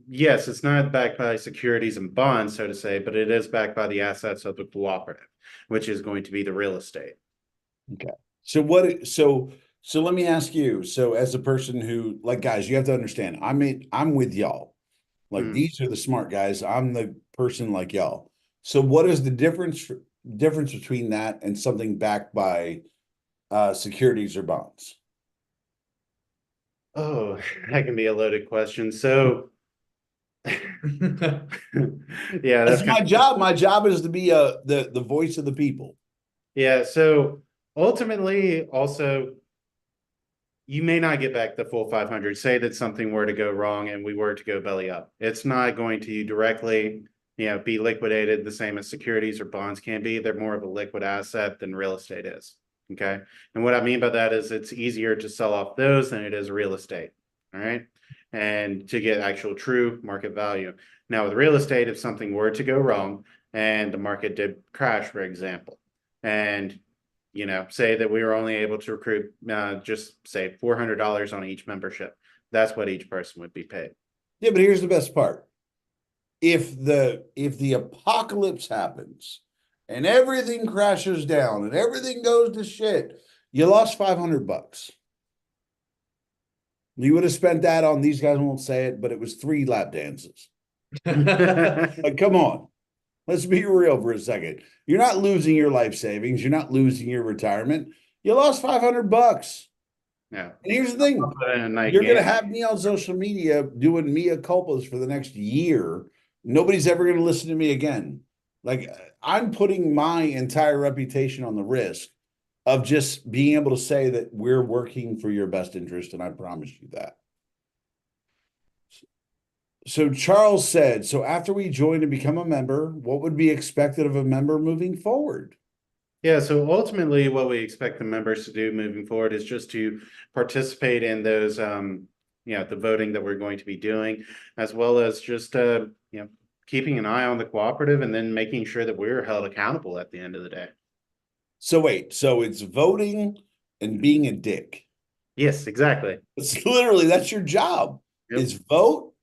yes, it's not backed by securities and bonds, so to say, but it is backed by the assets of the cooperative, which is going to be the real estate. Okay. So let me ask you. So as a person who, like, guys, you have to understand, I'm with y'all. Like these are the smart guys. I'm the person like y'all. So what is the difference between that and something backed by securities or bonds? Oh, that can be a loaded question. So yeah, That's my job. My job is to be the voice of the people. yeah. So ultimately, also, you may not get back the full 500. Say that something were to go wrong and we were to go belly up. It's not going to directly, be liquidated the same as securities or bonds can be. They're more of a liquid asset than real estate is. Okay. And what I mean by that is it's easier to sell off those than it is real estate. All right. And to get actual true market value. Now, with real estate, if something were to go wrong and the market did crash, for example, and say that we were only able to recruit just say $400 on each membership, that's what each person would be paid. Yeah, but here's the best part. If the apocalypse happens and everything crashes down and everything goes to shit, you lost $500. You would have spent that on, these guys won't say it, but it was 3 lap dances. Like, come on. Let's be real for a second. You're not losing your life savings. You're not losing your retirement. You lost $500. Yeah. And here's the thing. You're going to have me on social media doing mea culpas for the next year. Nobody's ever going to listen to me again. Like, I'm putting my entire reputation on the risk of just being able to say that we're working for your best interest. And I promise you that. So Charles said, so after we join and become a member, what would be expected of a member moving forward? Yeah, so ultimately what we expect the members to do moving forward is just to participate in those the voting that we're going to be doing, as well as just keeping an eye on the cooperative and then making sure that we're held accountable at the end of the day. So wait, so it's voting and being a dick. Yes, exactly. It's literally that's your job Yep. is vote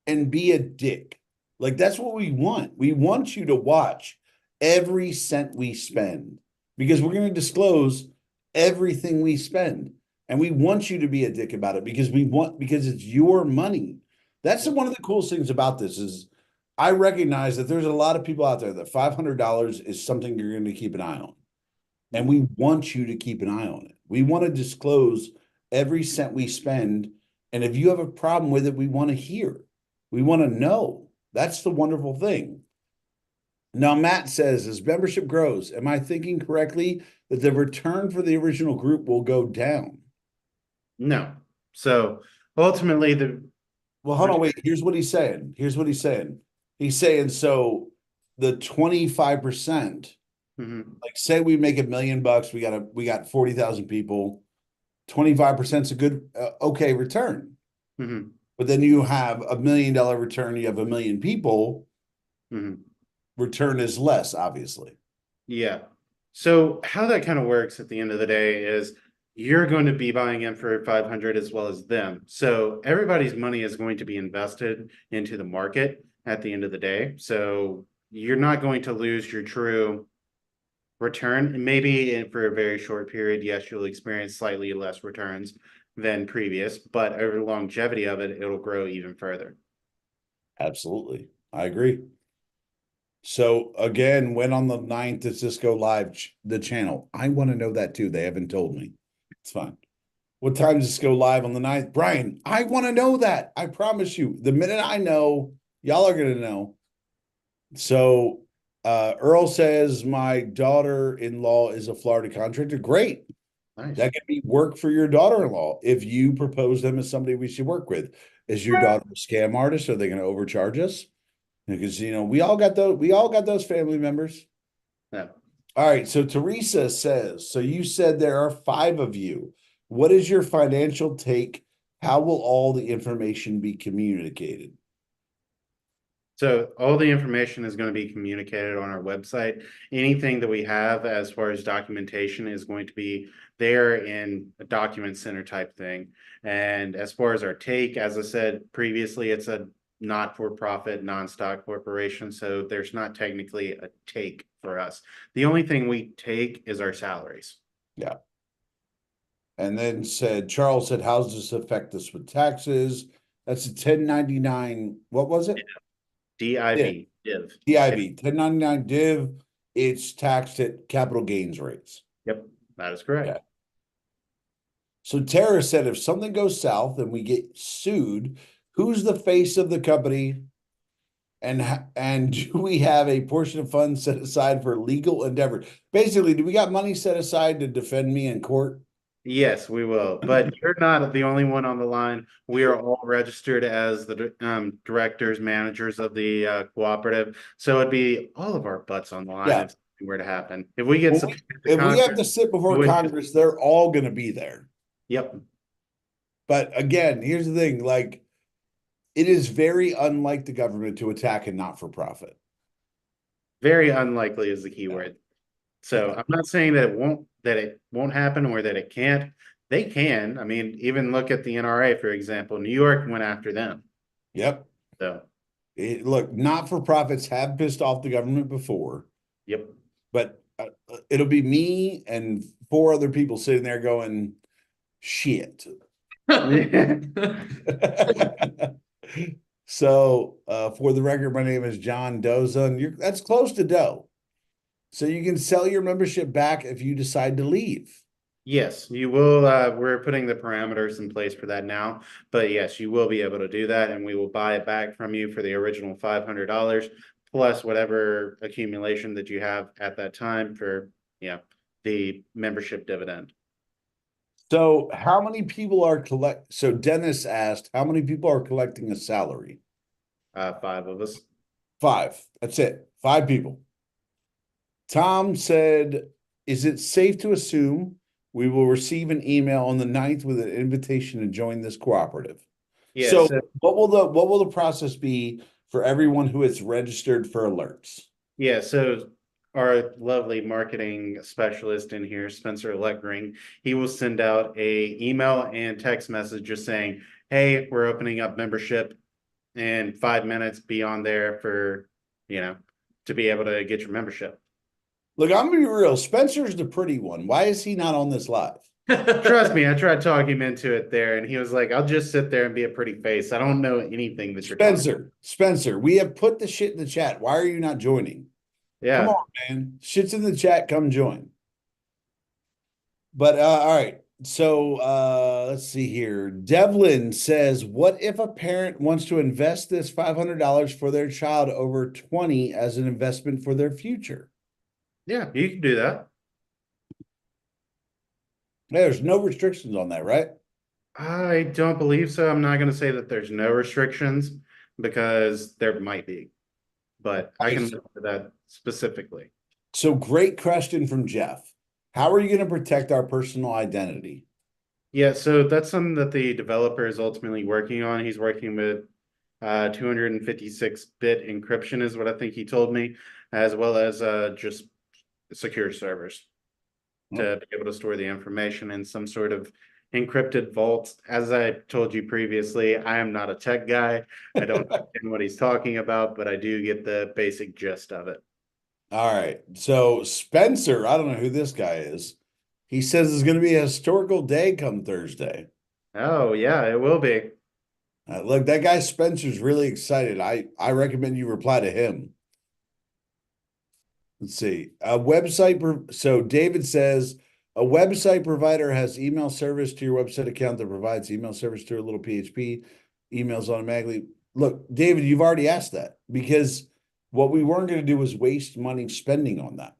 and be a dick. Like that's what we want. We want you to watch every cent we spend because we're going to disclose everything we spend. And we want you to be a dick about it because it's your money. That's one of the coolest things about this is I recognize that there's a lot of people out there that $500 is something you're going to keep an eye on. And we want you to keep an eye on it. We want to disclose every cent we spend. And if you have a problem with it, we want to hear. We want to know. That's the wonderful thing. Now, Matt says, as membership grows, am I thinking correctly that the return for the original group will go down? No. So ultimately Well, hold on, wait. Here's what he's saying. He's saying, so the 25%, Mhm. like say we make $1 million, we got 40,000 people, 25% is a good, okay return. Mhm. But then you have $1 million return, you have 1 million people, Mhm. return is less, obviously. Yeah. So how that kind of works at the end of the day is you're going to be buying in for 500 as well as them. So everybody's money is going to be invested into the market at the end of the day. So you're not going to lose your true return. And maybe for a very short period, yes, you'll experience slightly less returns than previous, but over the longevity of it, it'll grow even further. Absolutely. I agree. So again, when on the 9th does this go live, the channel? I want to know that too. They haven't told me. It's fine. What time does this go live on the 9th? Brian, I want to know that. I promise you. The minute I know, y'all are going to know. So Earl says my daughter-in-law is a Florida contractor. Great. Nice. That could be work for your daughter-in-law if you propose them as somebody we should work with. Is your daughter a scam artist? Are they going to overcharge us? Because we all got those family members. Yeah. All right. So Teresa says, so you said there are 5 of you. What is your financial take? How will all the information be communicated? So all the information is going to be communicated on our website. Anything that we have as far as documentation is going to be there in a document center type thing. And as far as our take, as I said previously, it's a not-for-profit, non-stock corporation. So there's not technically a take for us. The only thing we take is our salaries. Yeah. And then Charles said, how does this affect us with taxes? That's a 1099. What was it? DIV, div. DIV, 1099 div. It's taxed at capital gains rates. Yep, that is Yeah. correct. So Tara said, if something goes south and we get sued, who's the face of the company? And do we have a portion of funds set aside for legal endeavor? Basically, do we got money set aside to defend me in court? Yes, we will. But you're not the only one on the line. We are all registered as the directors, managers of the cooperative. So it'd be all of our butts on the line Yeah. if something were to happen. If we get Well, subpoenaed to if we have Congress, to sit before would- Congress, they're all going to be there. yep. But again, here's the thing, like it is very unlike the government to attack a not-for-profit. Very unlikely is the key word. So Yeah. I'm not saying that it won't happen or that it can't. They can. I mean, even look at the NRA, for example. New York went after them. Yep. So Look, not-for-profits have pissed off the government before, yep. but it'll be me and 4 other people sitting there going, shit. So, for the record, my name is John Doza, and that's close to Doe. So you can sell your membership back if you decide to leave. Yes, you will. We're putting the parameters in place for that now, but yes, you will be able to do that, and we will buy it back from you for the original $500 plus whatever accumulation that you have at that time for the membership dividend. So how many people so Dennis asked, how many people are collecting a salary? 5 of us. 5. That's it. 5 people. Tom said, is it safe to assume we will receive an email on the 9th with an invitation to join this cooperative? Yeah, So so what will the process be for everyone who is registered for alerts? yeah, so our lovely marketing specialist in here, Spencer Leckring, he will send out a email and text message just saying, hey, we're opening up membership in 5 minutes, be on there for, to be able to get your membership. Look, I'm gonna be real. Spencer's the pretty one. Why is he not on this live? Trust me, I tried talking him into it there, and he was like, I'll just sit there and be a pretty face. I don't know anything that you're talking about. Spencer, we have put the shit in the chat. Why are you not joining? Come Yeah. on, man. Shit's in the chat. Come join. But all right. So let's see here. Devlin says, what if a parent wants to invest this $500 for their child over 20 as an investment for their future? Yeah, you can do that. There's no restrictions on that, right? I don't believe so. I'm not going to say that there's no restrictions because there might be, but I can look at that specifically. So great question from Jeff. How are you going to protect our personal identity? Yeah, so that's something that the developer is ultimately working on. He's working with 256-bit encryption is what I think he told me, as well as just secure servers to be able to store the information in some sort of encrypted vault. As I told you previously, I am not a tech guy. I don't understand what he's talking about, but I do get the basic gist of it. All right. So Spencer, I don't know who this guy is. He says it's going to be a historical day come Thursday. Oh, yeah, it will be. Look, that guy Spencer's really excited. I recommend you reply to him. Let's see. So David says a website provider has email service to your website account that provides email service to a little PHP, emails automatically. Look, David, you've already asked that because what we weren't going to do was waste money spending on that.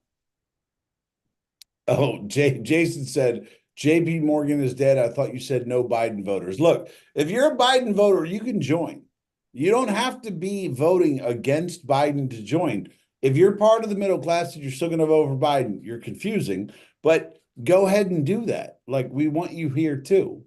Oh, Jason said JP Morgan is dead. I thought you said no Biden voters. Look, if you're a Biden voter, you can join. You don't have to be voting against Biden to join. If you're part of the middle class and you're still going to vote for Biden, you're confusing, but go ahead and do that. Like, we want you here too.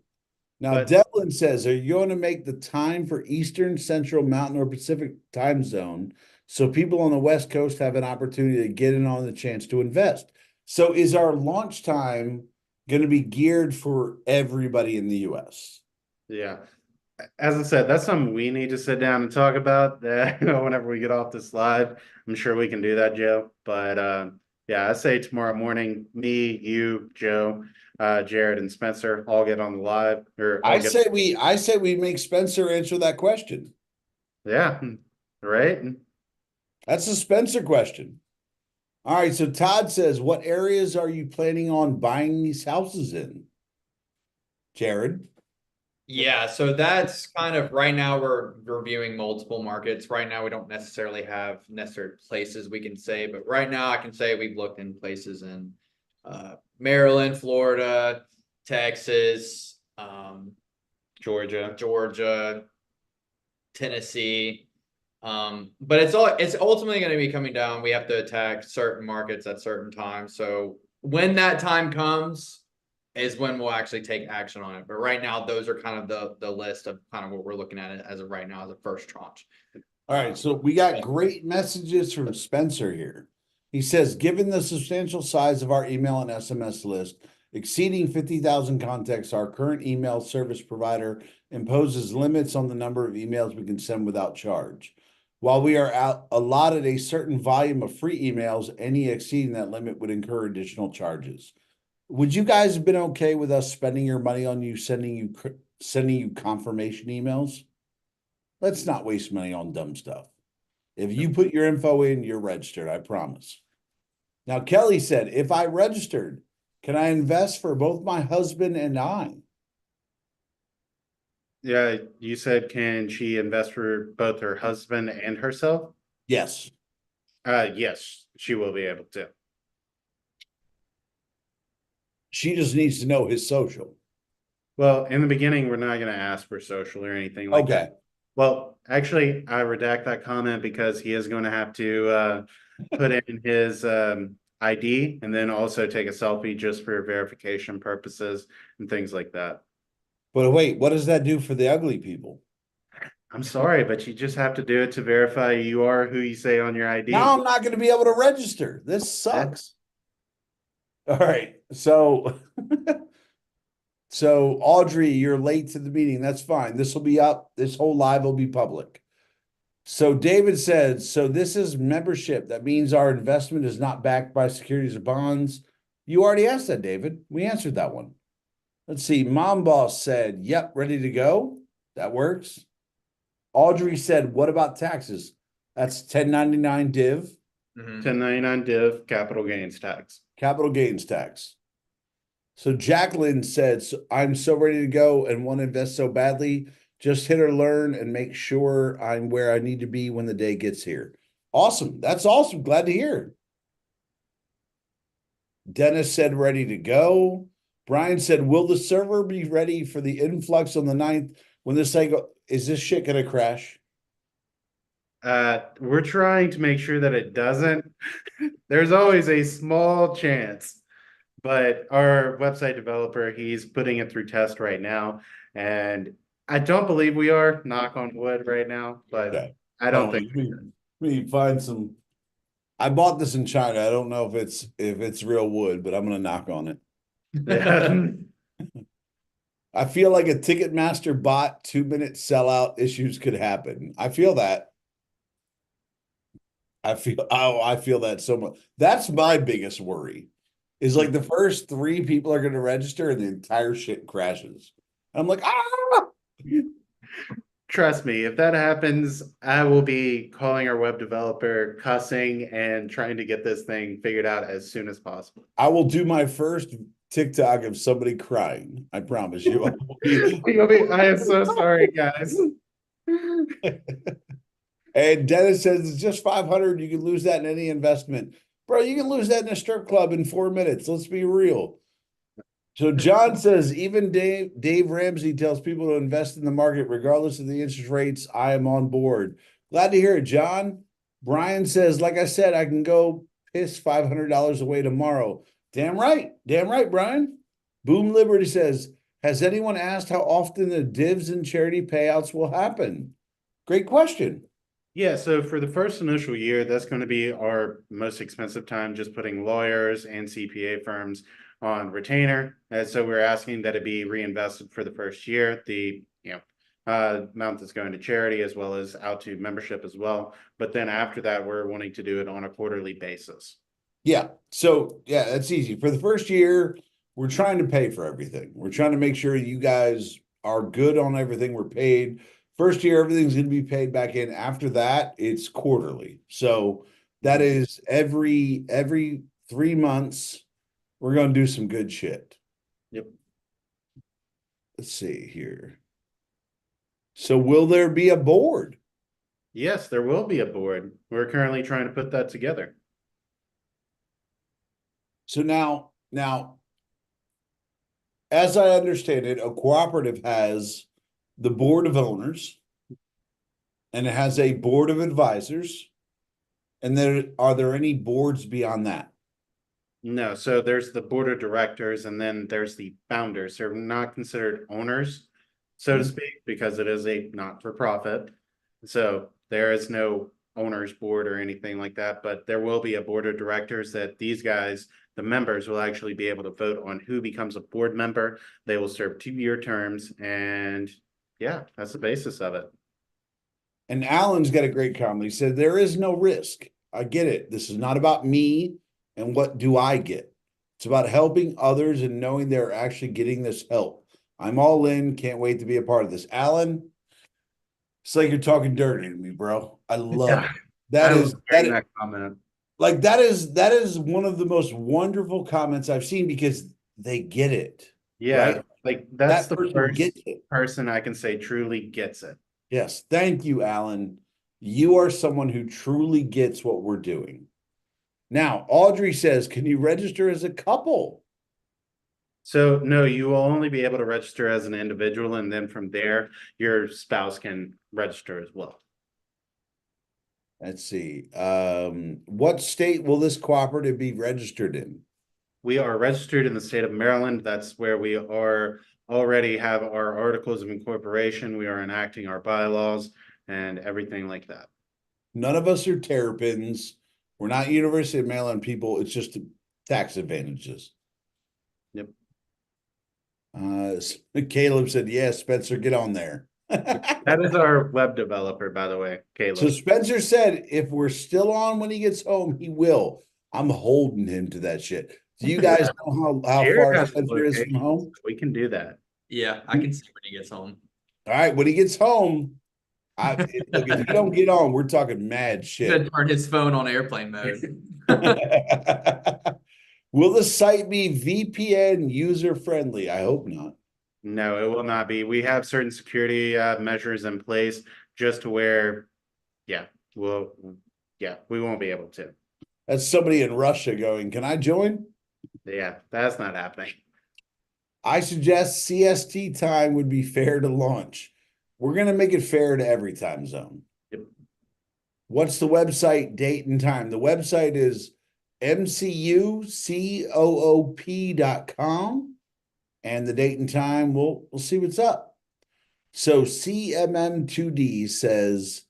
Now, Devlin says, are you going to make the time for Eastern, Central, Mountain, or Pacific time zone so people on the West Coast have an opportunity to get in on the chance to invest? So is our launch time going to be geared for everybody in the US? Yeah. As I said, that's something we need to sit down and talk about whenever we get off this live. I'm sure we can do that, Joe. But yeah, I say tomorrow morning, me, you, Joe, Jared, and Spencer all get on the live. I say we make Spencer answer that question. Yeah, right. That's a Spencer question. All right, so Todd says, what areas are you planning on buying these houses in? Jared? Yeah, so that's kind of right now we're reviewing multiple markets. Right now we don't necessarily have necessary places we can say, but right now I can say we've looked in places in Maryland, Florida, Texas, Georgia, Tennessee. But it's ultimately going to be coming down. We have to attack certain markets at certain times. So when that time comes is when we'll actually take action on it. But right now, those are kind of the list of kind of what we're looking at as of right now as a first tranche. All right, so we got great messages from Spencer here. He says, given the substantial size of our email and SMS list, exceeding 50,000 contacts, our current email service provider imposes limits on the number of emails we can send without charge. While we are allotted a certain volume of free emails, any exceeding that limit would incur additional charges. Would you guys have been okay with us spending your money on you sending you confirmation emails? Let's not waste money on dumb stuff. If you put your info in, you're registered, I promise. Now, Kelly said, if I registered, can I invest for both my husband and I? Yeah, you said, can she invest for both her husband and herself? Yes. Yes, she will be able to. She just needs to know his social. Well, in the beginning, we're not going to ask for social or anything like that. Well, Actually, I redact that comment because he is going to have to put in his ID and then also take a selfie just for verification purposes and things like that. But wait, what does that do for the ugly people? I'm sorry, but you just have to do it to verify you are who you say on your ID. Now I'm not going to be able to register. This sucks. All right. So so Audrey, you're late to the meeting. That's fine. This will be up. This whole live will be public. So David said, so this is membership. That means our investment is not backed by securities or bonds. You already asked that, David. We answered that one. Let's see. Mom Boss said, yep, ready to go. That works. Audrey said, what about taxes? That's 1099 div, 1099 div, capital gains tax. capital gains tax. So Jacqueline said, I'm so ready to go and want to invest so badly. Just hit or learn and make sure I'm where I need to be when the day gets here. Awesome. That's awesome. Glad to hear. Dennis said, ready to go. Brian said, will the server be ready for the influx on the 9th when this cycle, is this shit going to crash? We're trying to make sure that it doesn't. There's always a small chance, but our website developer, he's putting it through test right now, and I don't believe we are, knock on wood right now, but Okay. I don't think we find some. I bought this in China. I don't know if it's real wood, but I'm gonna knock on it. Yeah. I feel like a Ticketmaster bot 2-minute sellout issues could happen. I feel that. I feel that so much. That's my biggest worry. Is like the first 3 people are gonna register and the entire shit crashes. I'm like, ah. Trust me, if that happens, I will be calling our web developer, cussing, and trying to get this thing figured out as soon as possible. I will do my first TikTok of somebody crying. I promise you. I am so sorry, guys. And Dennis says it's just 500. You can lose that in any investment. Bro, you can lose that in a strip club in 4 minutes. Let's be real. So John says, even Dave Ramsey tells people to invest in the market regardless of the interest rates. I am on board. Glad to hear it, John. Brian says, like I said, I can go piss $500 away tomorrow. Damn right, Brian. Boom Liberty says, has anyone asked how often the divs and charity payouts will happen? Great question. Yeah, so for the first initial year, that's going to be our most expensive time, just putting lawyers and CPA firms on retainer. And so we're asking that it be reinvested for the first year. The amount that's going to charity as well as out to membership as well. But then after that, we're wanting to do it on a quarterly basis. Yeah. So yeah, that's easy. For the first year, we're trying to pay for everything. We're trying to make sure you guys are good on everything we're paid. First year, everything's going to be paid back in. After that, it's quarterly. So that is every 3 months, we're going to do some good shit. Yep. Let's see here. So will there be a board? Yes, there will be a board. We're currently trying to put that together. So now, as I understand it, a cooperative has the board of owners, and it has a board of advisors. And are there any boards beyond that? No, so there's the board of directors and then there's the founders. They're not considered owners, so to speak, because it is a not-for-profit. So there is no owners board or anything like that, but there will be a board of directors that these guys, the members, will actually be able to vote on who becomes a board member. They will serve 2-year terms, and yeah, that's the basis of it. And Alan's got a great comment. He said, there is no risk. I get it. This is not about me and what do I get. It's about helping others and knowing they're actually getting this help. I'm all in. Can't wait to be a part of this. Alan, it's like you're talking dirty to me, bro. I love it. That is comment. Like that is one of the most wonderful comments I've seen because they get it. Yeah, right? like that's That the first it. person I can say truly gets it. Yes. Thank you, Alan. You are someone who truly gets what we're doing. Now, Audrey says, can you register as a couple? So no, you will only be able to register as an individual, and then from there, your spouse can register as well. Let's see. What state will this cooperative be registered in? We are registered in the state of Maryland. That's where we are already have our articles of incorporation. We are enacting our bylaws and everything like that. None of us are terrapins. We're not University of Maryland people. It's just tax advantages. Yep. Caleb said, "Yeah, Spencer, get on there." That is our web developer, by the way, Caleb. So Spencer said, if we're still on when he gets home, he will. I'm holding him to that shit. Do you guys know how Jared far has Spencer is from home? We can do that. Yeah, I can see when he gets home. All right, when he gets home, look, if you don't get on, we're talking mad He shit. said turn his phone on airplane mode. Will the site be VPN user friendly? I hope not. No, it will not be. We have certain security measures in place just to where, yeah, we won't be able to. That's somebody in Russia going, can I join? Yeah, that's not happening. I suggest CST time would be fair to launch. We're going to make it fair to every time zone. Yep. What's the website, date, and time? The website is mcucoop.com. And the date and time, we'll see what's up. So CMM2D says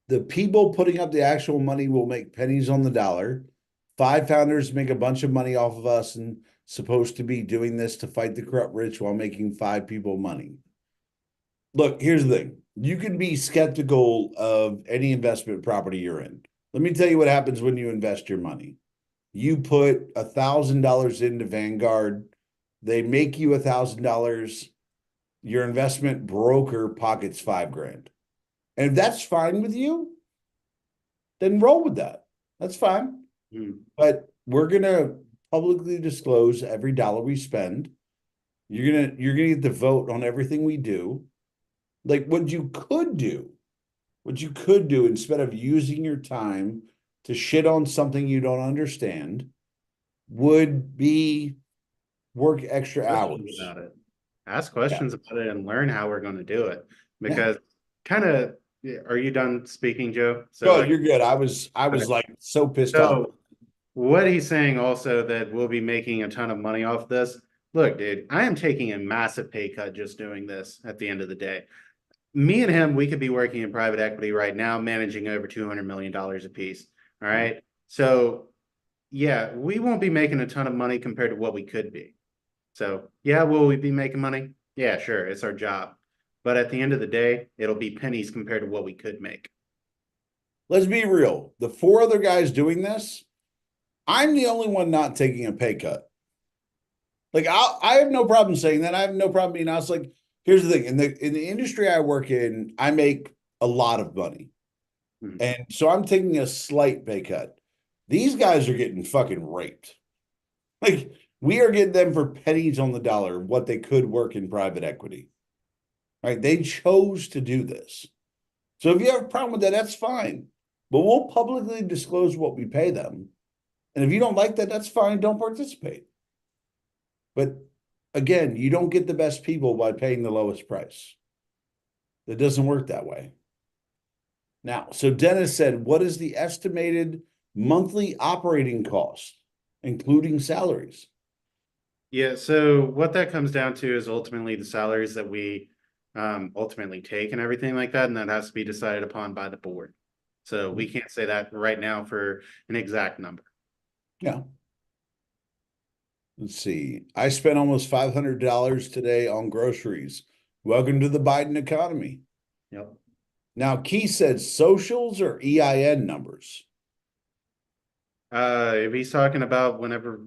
the people putting up the actual money will make pennies on the dollar. 5 founders make a bunch of money off of us and supposed to be doing this to fight the corrupt rich while making 5 people money. Look, here's the thing. You can be skeptical of any investment property you're in. Let me tell you what happens when you invest your money. You put $1,000 into Vanguard. They make you $1,000. Your investment broker pockets $5,000. And if that's fine with you, then roll with that. That's fine. But we're gonna publicly disclose every dollar we spend. You're gonna get the vote on everything we do. Like what you could do instead of using your time to shit on something you don't understand would be work extra hours about it. Ask questions about it and learn how we're going to do it. Because are you done speaking, Joe? So you're good. I was like so pissed off. What he's saying also that we'll be making a ton of money off this. Look, dude, I am taking a massive pay cut just doing this at the end of the day. Me and him, we could be working in private equity right now, managing over $200 million a piece. All right. So yeah, we won't be making a ton of money compared to what we could be. So yeah, will we be making money? Yeah, sure. It's our job. But at the end of the day, it'll be pennies compared to what we could make. Let's be real. The 4 other guys doing this, I'm the only one not taking a pay cut. Like I have no problem saying that. I have no problem being honest. Like, here's the thing. In the industry I work in, I make a lot of money. And so I'm taking a slight pay cut. These guys are getting fucking raped. Like, we are getting them for pennies on the dollar what they could work in private equity. Right? They chose to do this. So if you have a problem with that, that's fine. But we'll publicly disclose what we pay them. And if you don't like that, that's fine. Don't participate. But again, you don't get the best people by paying the lowest price. It doesn't work that way. Now, so Dennis said, what is the estimated monthly operating cost, including salaries? Yeah, so what that comes down to is ultimately the salaries that we ultimately take and everything like that, and that has to be decided upon by the board. So we can't say that right now for an exact number. Yeah. Let's see. I spent almost $500 today on groceries. Welcome to the Biden economy. Yep. Now, Keith said socials or EIN numbers. If he's talking about whenever,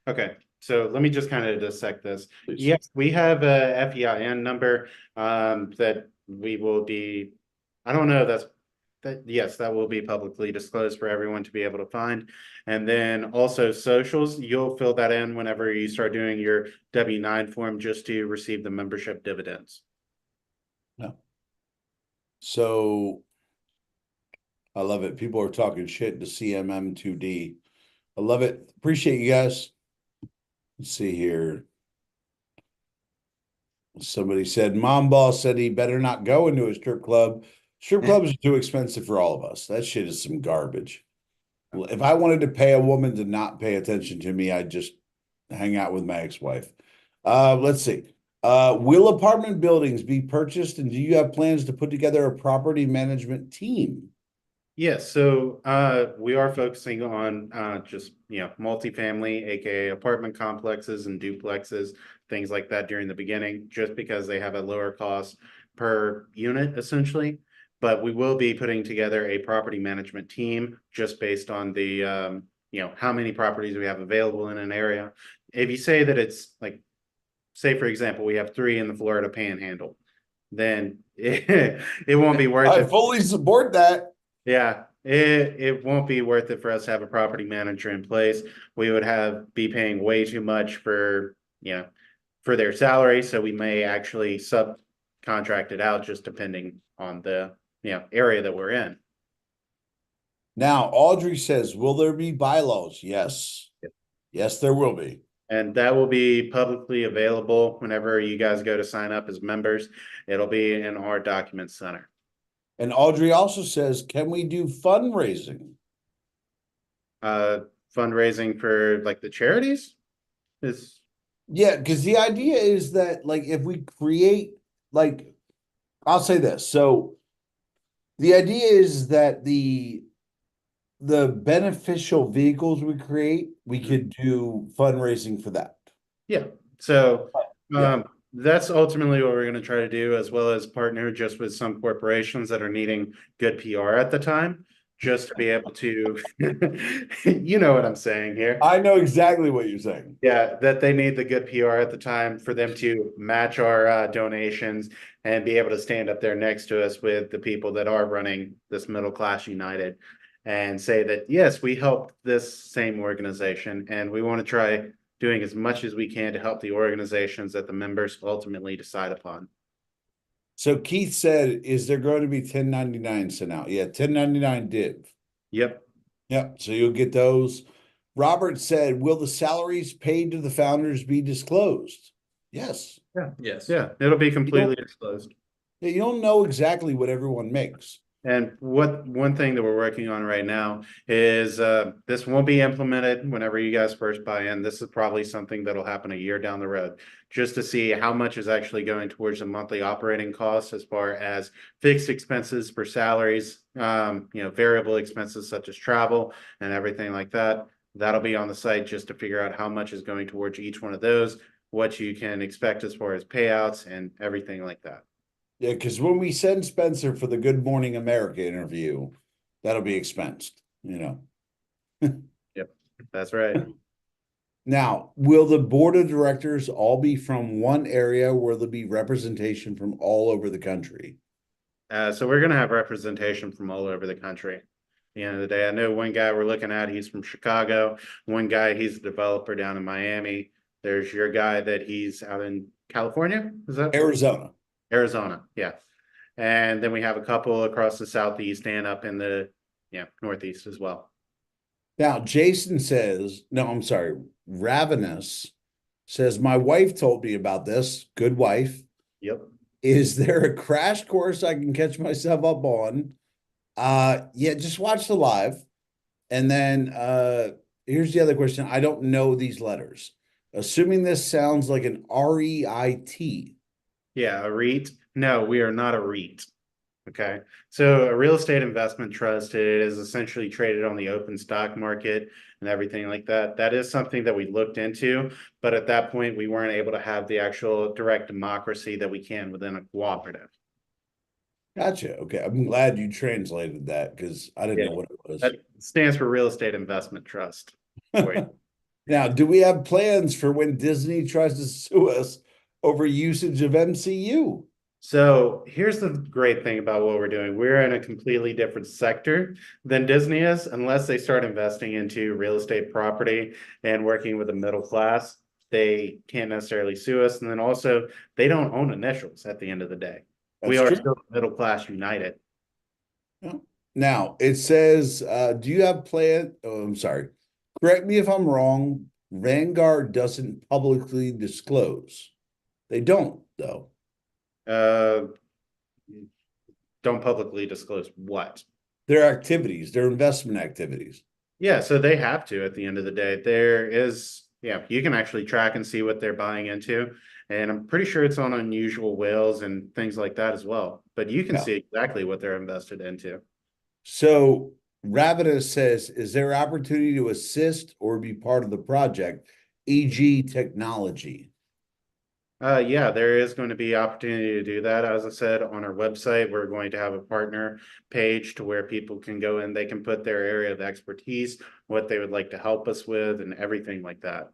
okay. So let me just kind of dissect this. Please. Yes, we have a FEIN number that we will be, I don't know, yes, that will be publicly disclosed for everyone to be able to find. And then also socials, you'll fill that in whenever you start doing your W-9 form just to receive the membership dividends. No. So I love it. People are talking shit to CMM2D. I love it. Appreciate you guys. Let's see here. Somebody said, Mom Boss said he better not go into a strip club. Strip clubs are too expensive for all of us. That shit is some garbage. If I wanted to pay a woman to not pay attention to me, I'd just hang out with my ex-wife. Let's see. Will apartment buildings be purchased, and do you have plans to put together a property management team? Yes, so we are focusing on just multifamily, aka apartment complexes and duplexes, things like that during the beginning, just because they have a lower cost per unit essentially. But we will be putting together a property management team just based on the how many properties we have available in an area. If you say that it's like, say for example, we have 3 in the Florida Panhandle, then it won't be worth I it. fully support that. Yeah, it won't be worth it for us to have a property manager in place. We would be paying way too much for for their salary, so we may actually subcontract it out just depending on the area that we're in. Now, Audrey says, will there be bylaws? Yes. Yes, there will be. And that will be publicly available whenever you guys go to sign up as members. It'll be in our document center. And Audrey also says, can we do fundraising? Fundraising for like the charities is Yeah, because the idea is that like if we create like I'll say this. So the idea is that the beneficial vehicles we create, we could do fundraising for that. yeah. So Yeah. that's ultimately what we're going to try to do, as well as partner just with some corporations that are needing good PR at the time, just to be able to, you know what I'm saying here. I know exactly what you're saying. Yeah, that they need the good PR at the time for them to match our donations and be able to stand up there next to us with the people that are running this middle class united and say that, yes, we helped this same organization and we want to try doing as much as we can to help the organizations that the members ultimately decide upon. So Keith said, is there going to be 1099 sent out? Yeah, 1099 div. Yep. Yep. So you'll get those. Robert said, will the salaries paid to the founders be disclosed? Yes. Yeah. Yes. Yeah. It'll be completely disclosed. Yeah, you don't know exactly what everyone makes. And one thing that we're working on right now is this won't be implemented whenever you guys first buy in. This is probably something that'll happen a year down the road, just to see how much is actually going towards the monthly operating costs as far as fixed expenses for salaries, variable expenses such as travel and everything like that. That'll be on the site just to figure out how much is going towards each one of those, what you can expect as far as payouts and everything like that. Yeah, because when we send Spencer for the Good Morning America interview, that'll be expensed, Yep, that's right. Now, will the board of directors all be from one area where there'll be representation from all over the country? So we're going to have representation from all over the country. At the end of the day, I know one guy we're looking at, he's from Chicago. One guy, he's a developer down in Miami. There's your guy that he's out in California. Is that Arizona? Arizona, yeah. And then we have a couple across the Southeast and up in the Northeast as well. Now, Jason says, no, I'm sorry, Ravenous says, my wife told me about this. Good wife. Yep. Is there a crash course I can catch myself up on? Yeah, just watch the live. And then here's the other question. I don't know these letters. Assuming this sounds like an REIT. Yeah, a REIT. No, we are not a REIT. Okay. So a real estate investment trust, it is essentially traded on the open stock market and everything like that. That is something that we looked into, but at that point we weren't able to have the actual direct democracy that we can within a cooperative. Gotcha. Okay. I'm glad you translated that because I didn't know what it was. That stands for real estate investment trust. Now, do we have plans for when Disney tries to sue us over usage of MCU? So here's the great thing about what we're doing. We're in a completely different sector than Disney is, unless they start investing into real estate property and working with the middle class. They can't necessarily sue us. And then also, they don't own initials at the end of the day. We are still middle class united. Now, it says, do you have plan? Oh, I'm sorry. Correct me if I'm wrong. Vanguard doesn't publicly disclose. They don't, though. don't publicly disclose what. Their activities, their investment activities. Yeah, so they have to at the end of the day. There is, yeah, you can actually track and see what they're buying into. And I'm pretty sure it's on unusual whales and things like that as well. But you can Yeah. see exactly what they're invested into. So Ravida says, is there opportunity to assist or be part of the project, e.g. technology? Yeah, there is going to be opportunity to do that. As I said, on our website, we're going to have a partner page to where people can go in, they can put their area of expertise, what they would like to help us with, and everything like that.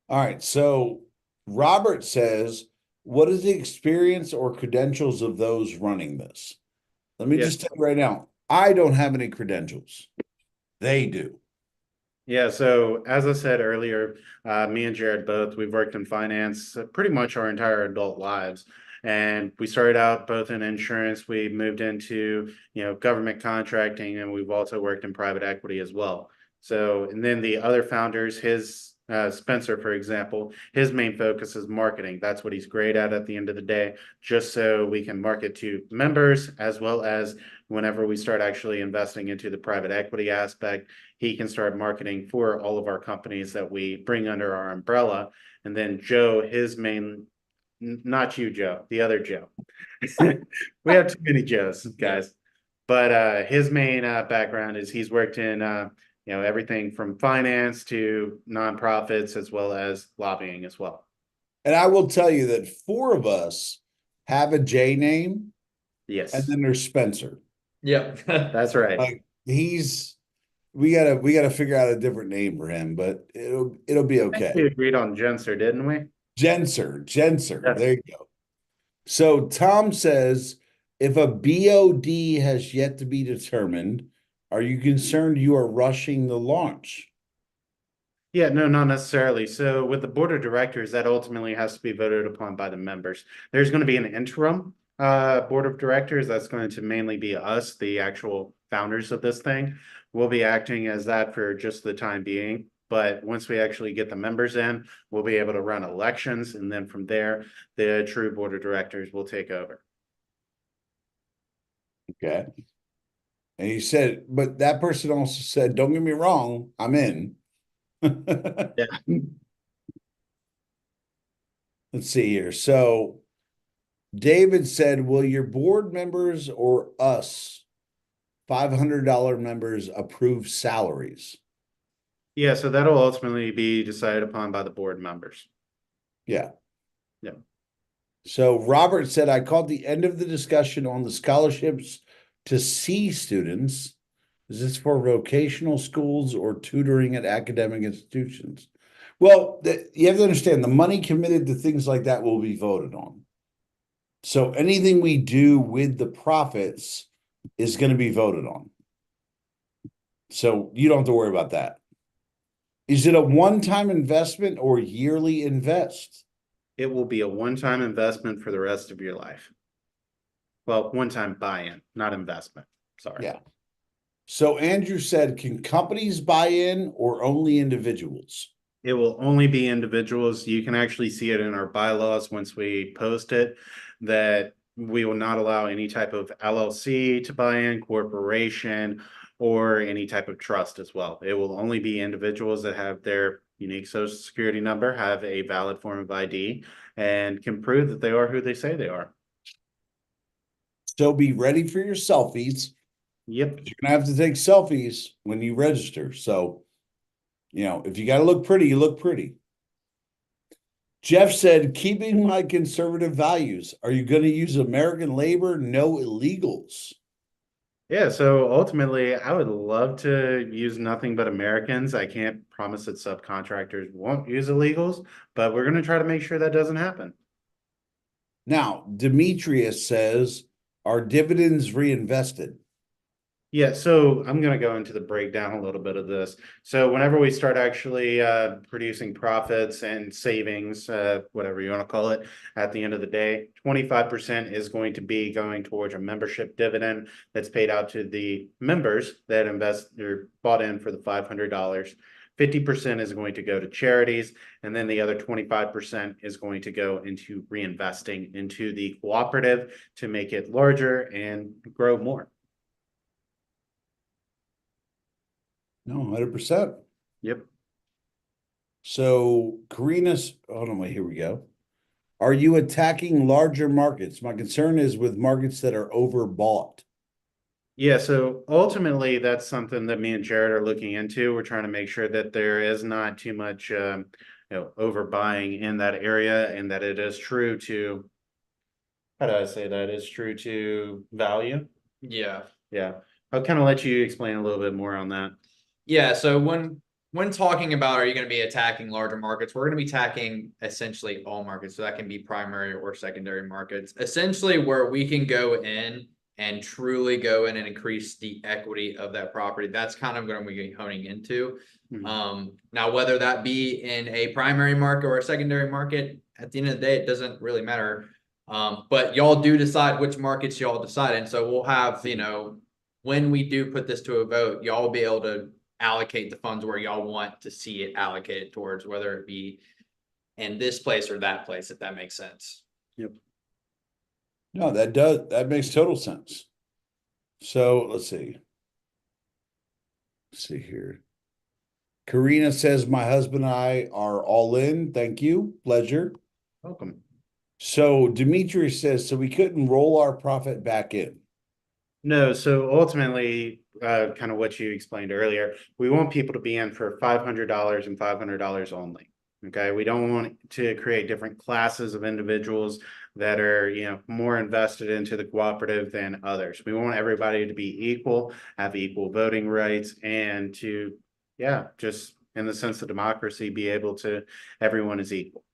All right. So Robert says, what is the experience or credentials of those running this? Let me Yeah. just tell you right now, I don't have any credentials. They do. Yeah, so as I said earlier, me and Jared both, we've worked in finance pretty much our entire adult lives. And we started out both in insurance, we moved into, government contracting, and we've also worked in private equity as well. So, and then the other founders, Spencer, for example, his main focus is marketing. That's what he's great at the end of the day, just so we can market to members, as well as whenever we start actually investing into the private equity aspect, he can start marketing for all of our companies that we bring under our umbrella. And then Joe, his main, not you, Joe, the other Joe. We have too many Joes, guys. But his main background is he's worked in everything from finance to nonprofits as well as lobbying as well. And I will tell you that four of us have a J name, Yes, and then there's Spencer. Yep. that's right. Like we gotta figure out a different name for him, but it'll be I think okay. we agreed on Genser, didn't we? Genser. Yes. There you go. So Tom says, if a BOD has yet to be determined, are you concerned you are rushing the launch? Yeah, no, not necessarily. So with the board of directors, that ultimately has to be voted upon by the members. There's going to be an interim board of directors. That's going to mainly be us, the actual founders of this thing. We'll be acting as that for just the time being. But once we actually get the members in, we'll be able to run elections. And then from there, the true board of directors will take over. Okay. And he said, but that person also said, don't get me wrong, I'm in. Yeah. Let's see here. So David said, will your board members or us $500 members approve salaries? Yeah, so that'll ultimately be decided upon by the board members. Yeah. Yeah. So Robert said, I caught the end of the discussion on the scholarships to C students. Is this for vocational schools or tutoring at academic institutions? Well, you have to understand the money committed to things like that will be voted on. So anything we do with the profits is going to be voted on. So you don't have to worry about that. Is it a one-time investment or yearly invest? It will be a one-time investment for the rest of your life. Well, one-time buy-in, not investment. Sorry. Yeah. So Andrew said, can companies buy in or only individuals? It will only be individuals. You can actually see it in our bylaws once we post it, that we will not allow any type of LLC to buy in, corporation, or any type of trust as well. It will only be individuals that have their unique social security number, have a valid form of ID, and can prove that they are who they say they are. So be ready for your selfies. Yep. You're gonna have to take selfies when you register. So, if you gotta look pretty, you look pretty. Jeff said, keeping my conservative values, are you going to use American labor? No illegals. Yeah, so ultimately, I would love to use nothing but Americans. I can't promise that subcontractors won't use illegals, but we're going to try to make sure that doesn't happen. Now, Demetrius says, are dividends reinvested? Yeah, so I'm going to go into the breakdown a little bit of this. So whenever we start actually producing profits and savings, whatever you want to call it, at the end of the day, 25% is going to be going towards a membership dividend that's paid out to the members that invest or bought in for the $500. 50% is going to go to charities, and then the other 25% is going to go into reinvesting into the cooperative to make it larger and grow more. No, 100%. Yep. So Karina's, hold on, wait, here we go. Are you attacking larger markets? My concern is with markets that are overbought. Yeah, so ultimately, that's something that me and Jared are looking into. We're trying to make sure that there is not too much, overbuying in that area, and that it is true to, how do I say that? It's true to value. Yeah. Yeah, I'll kind of let you explain a little bit more on that. Yeah, so when talking about are you going to be attacking larger markets, we're going to be attacking essentially all markets. So that can be primary or secondary markets, essentially where we can go in and truly go in and increase the equity of that property. That's kind of going to be honing into. Now, whether that be in a primary market or a secondary market, at the end of the day, it doesn't really matter. But y'all do decide which markets y'all decide. And so we'll have, when we do put this to a vote, y'all will be able to allocate the funds where y'all want to see it allocated towards, whether it be in this place or that place, if that makes sense. Yep. No, that makes total sense. So let's see. Let's see here. Karina says, my husband and I are all in. Thank you. Pleasure. Welcome. So Dimitri says, so we couldn't roll our profit back in. No, so ultimately, kind of what you explained earlier, we want people to be in for $500 and $500 only. Okay, we don't want to create different classes of individuals that are, more invested into the cooperative than others. We want everybody to be equal, have equal voting rights, and to, just in the sense of democracy, be able to, everyone is equal.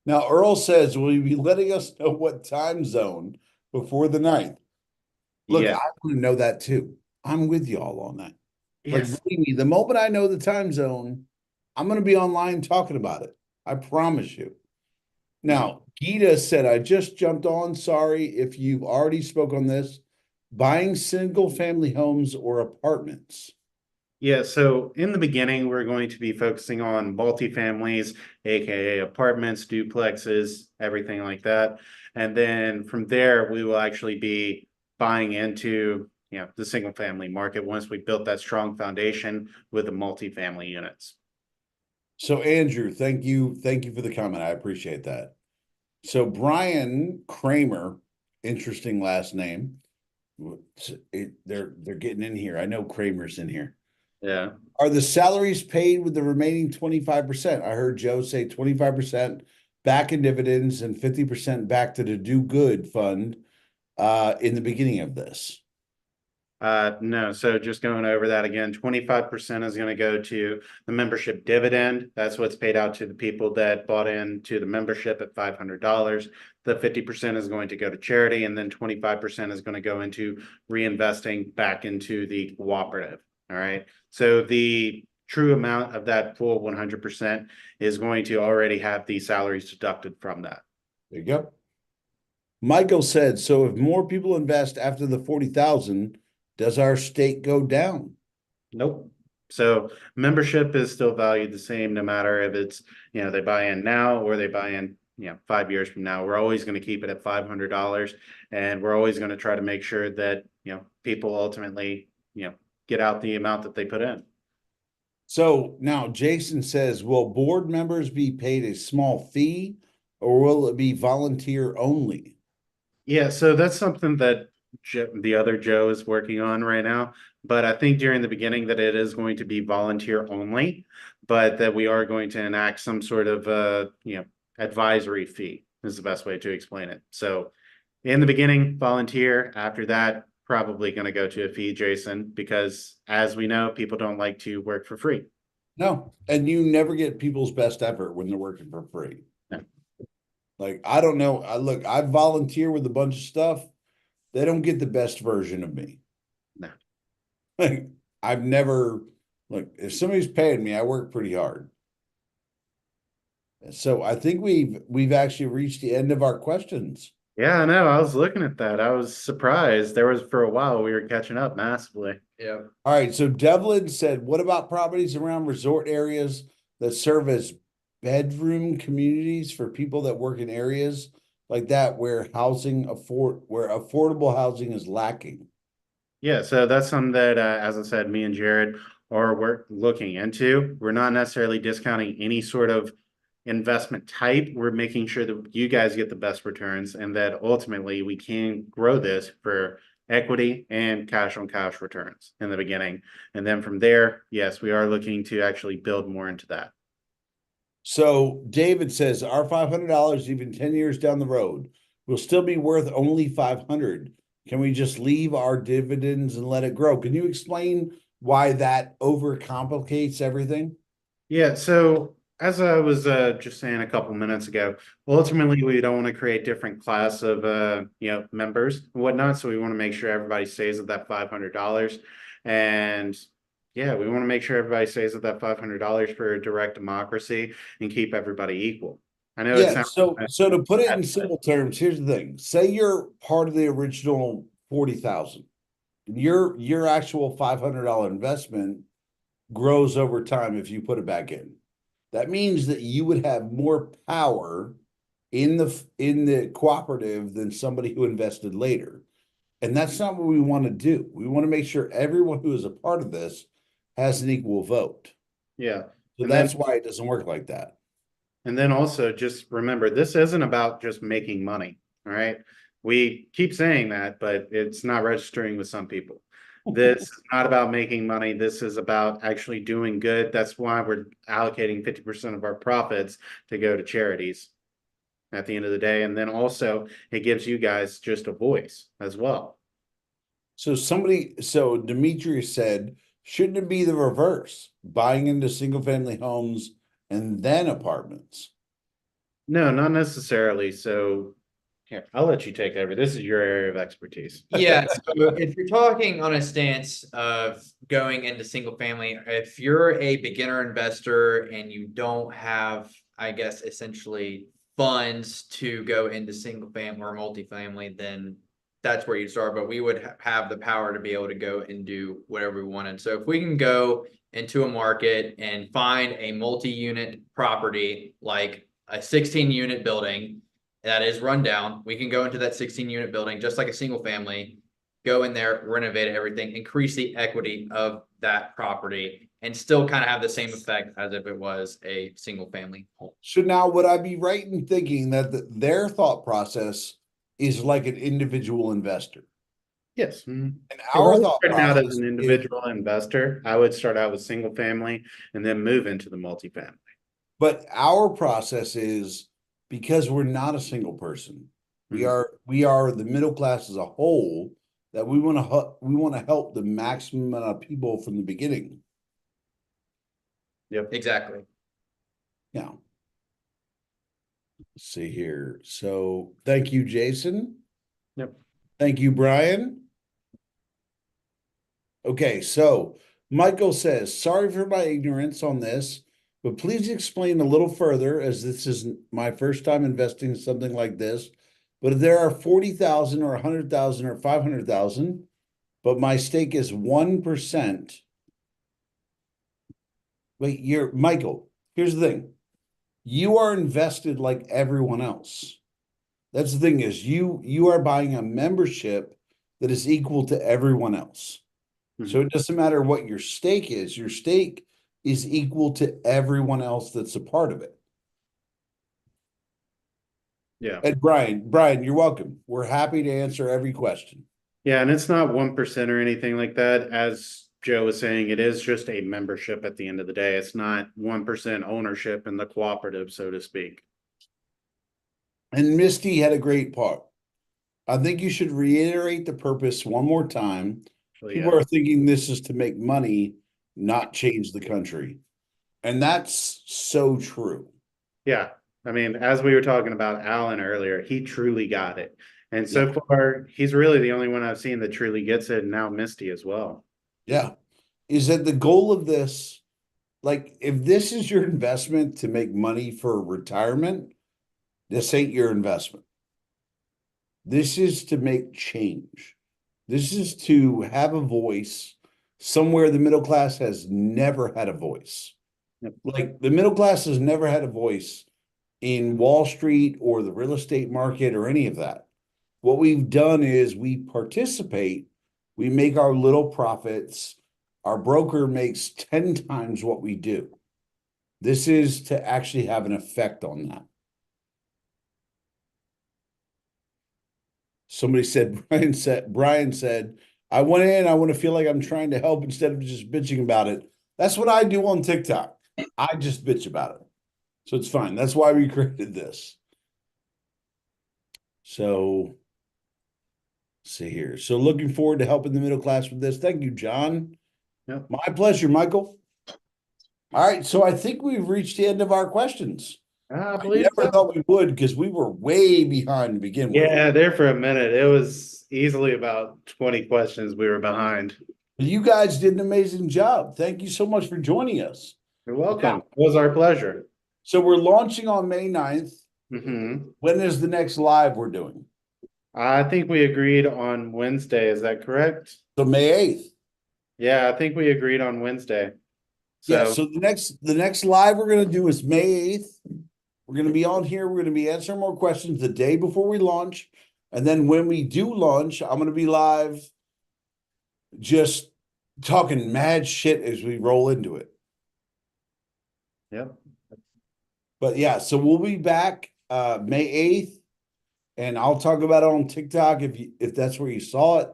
Now, Earl says, will you be letting us know what time zone before the 9th? Look, Yeah. I want to know that too. I'm with y'all on that. Like, Yes. believe me, the moment I know the time zone, I'm going to be online talking about it. I promise you. Now, Gita said, I just jumped on. Sorry if you've already spoke on this. Buying single family homes or apartments. Yeah, so in the beginning, we're going to be focusing on multifamilies, aka apartments, duplexes, everything like that. And then from there, we will actually be buying into, the single family market once we built that strong foundation with the multifamily units. So, Andrew, thank you. Thank you for the comment. I appreciate that. So, Brian Kramer, interesting last name. They're getting in here. I know Kramer's in here. Yeah. Are the salaries paid with the remaining 25%? I heard Joe say 25% back in dividends and 50% back to the Do Good Fund in the beginning of this. No, so just going over that again, 25% is going to go to the membership dividend. That's what's paid out to the people that bought into the membership at $500. The 50% is going to go to charity, and then 25% is going to go into reinvesting back into the cooperative. All right. So the true amount of that full 100% is going to already have the salaries deducted from that. There you go. Michael said, so if more people invest after the 40,000, does our stake go down? Nope. So membership is still valued the same, no matter if it's, they buy in now or they buy in, 5 years from now. We're always going to keep it at $500, and we're always going to try to make sure that, people ultimately, get out the amount that they put in. So now Jason says, will board members be paid a small fee or will it be volunteer only? Yeah, so that's something that the other Joe is working on right now. But I think during the beginning that it is going to be volunteer only, but that we are going to enact some sort of, advisory fee is the best way to explain it. So in the beginning, volunteer. After that, probably going to go to a fee, Jason, because as we know, people don't like to work for free. No, and you never get people's best effort when they're working for free. No. Like, I don't know. I volunteer with a bunch of stuff. They don't get the best version of me. No. Like, I've never, look, if somebody's paying me, I work pretty hard. So I think we've actually reached the end of our questions. Yeah, I know. I was looking at that. I was surprised. There was, for a while, we were catching up massively. Yeah. All right, so Devlin said, what about properties around resort areas that serve as bedroom communities for people that work in areas like that where where affordable housing is lacking? Yeah, so that's something that, as I said, me and Jared we're looking into. We're not necessarily discounting any sort of investment type. We're making sure that you guys get the best returns and that ultimately we can grow this for equity and cash on cash returns in the beginning. And then from there, yes, we are looking to actually build more into that. So David says our $500, even 10 years down the road, will still be worth only 500. Can we just leave our dividends and let it grow? Can you explain why that overcomplicates everything? Yeah, so as I was just saying a couple minutes ago, ultimately we don't want to create different class of members and whatnot. So we want to make sure everybody stays at that $500. And yeah, we want to make sure everybody stays at that $500 for a direct democracy and keep everybody equal. I know it Yeah, sounds so to put it in simple terms, here's the thing. Say you're part of the original 40,000. Your actual $500 investment grows over time if you put it back in. That means that you would have more power in the cooperative than somebody who invested later. And that's not what we want to do. We want to make sure everyone who is a part of this has an equal vote. yeah. So And then that's why it doesn't work like that. And then also just remember, this isn't about just making money. All right. We keep saying that, but it's not registering with some people. This is not about making money. This is about actually doing good. That's why we're allocating 50% of our profits to go to charities at the end of the day. And then also it gives you guys just a voice as well. So Demetrius said, shouldn't it be the reverse? Buying into single family homes and then apartments. No, not necessarily. So here, I'll let you take over. This is your area of expertise. Yeah, so if you're talking on a stance of going into single family, if you're a beginner investor and you don't have, I guess, essentially funds to go into single family or multifamily, then that's where you start. But we would have the power to be able to go and do whatever we wanted. So if we can go into a market and find a multi-unit property, like a 16-unit building that is run down, we can go into that 16-unit building just like a single family, go in there, renovate everything, increase the equity of that property, and still kind of have the same effect as if it was a single family home. So now would I be right in thinking that their thought process is like an individual investor? Yes. And If I our was thought starting out as process an is, individual investor, I would start out with single family and then move into the multifamily. but our process is because we're not a single person. Mhm. We are the middle class as a whole that we want to help the maximum amount of people from the beginning. Yep. Exactly. Now, let's see here. So thank you, Jason. Yep. Thank you, Brian. Okay, so Michael says, sorry for my ignorance on this, but please explain a little further as this is my first time investing in something like this. But if there are 40,000 or 100,000 or 500,000, but my stake is 1%. Wait, Michael, here's the thing. You are invested like everyone else. That's the thing is you are buying a membership that is equal to everyone else. So it doesn't matter what your stake is equal to everyone else that's a part of it. Yeah. And Brian, you're welcome. We're happy to answer every question. Yeah. And it's not 1% or anything like that. As Joe was saying, it is just a membership at the end of the day. It's not 1% ownership in the cooperative, so to speak. And Misty had a great part. I think you should reiterate the purpose one more time. So, People yeah. are thinking this is to make money, not change the country. And that's so true. Yeah. I mean, as we were talking about Alan earlier, he truly got it. And so Yeah. far, he's really the only one I've seen that truly gets it, and now Misty as well. Yeah. Is that the goal of this? Like, if this is your investment to make money for retirement, this ain't your investment. This is to make change. This is to have a voice somewhere the middle class has never had a voice. Yep. Like the middle class has never had a voice in Wall Street or the real estate market or any of that. What we've done is we participate, we make our little profits. Our broker makes 10 times what we do. This is to actually have an effect on that. Somebody said, Brian said, I went in, I want to feel like I'm trying to help instead of just bitching about it. That's what I do on TikTok. I just bitch about it. So it's fine. That's why we created this. So see here. So looking forward to helping the middle class with this. Thank you, John. Yep. My pleasure, Michael. All right. So I think we've reached the end of our questions. I I believe never so. thought we would because we were way behind to begin with. Yeah, there for a minute. It was easily about 20 questions we were behind. You guys did an amazing job. Thank you so much for joining us. You're welcome. It was our pleasure. So we're launching on May 9th. Mm-hmm. When is the next live we're doing? I think we agreed on Wednesday. Is that correct? So May 8th. Yeah, I think we agreed on Wednesday. Yeah, so the next live we're gonna do is May 8th. We're gonna be on here. We're gonna be answering more questions the day before we launch. And then when we do launch, I'm gonna be live just talking mad shit as we roll into it. Yep. But yeah, so we'll be back May 8th, and I'll talk about it on TikTok if that's where you saw it.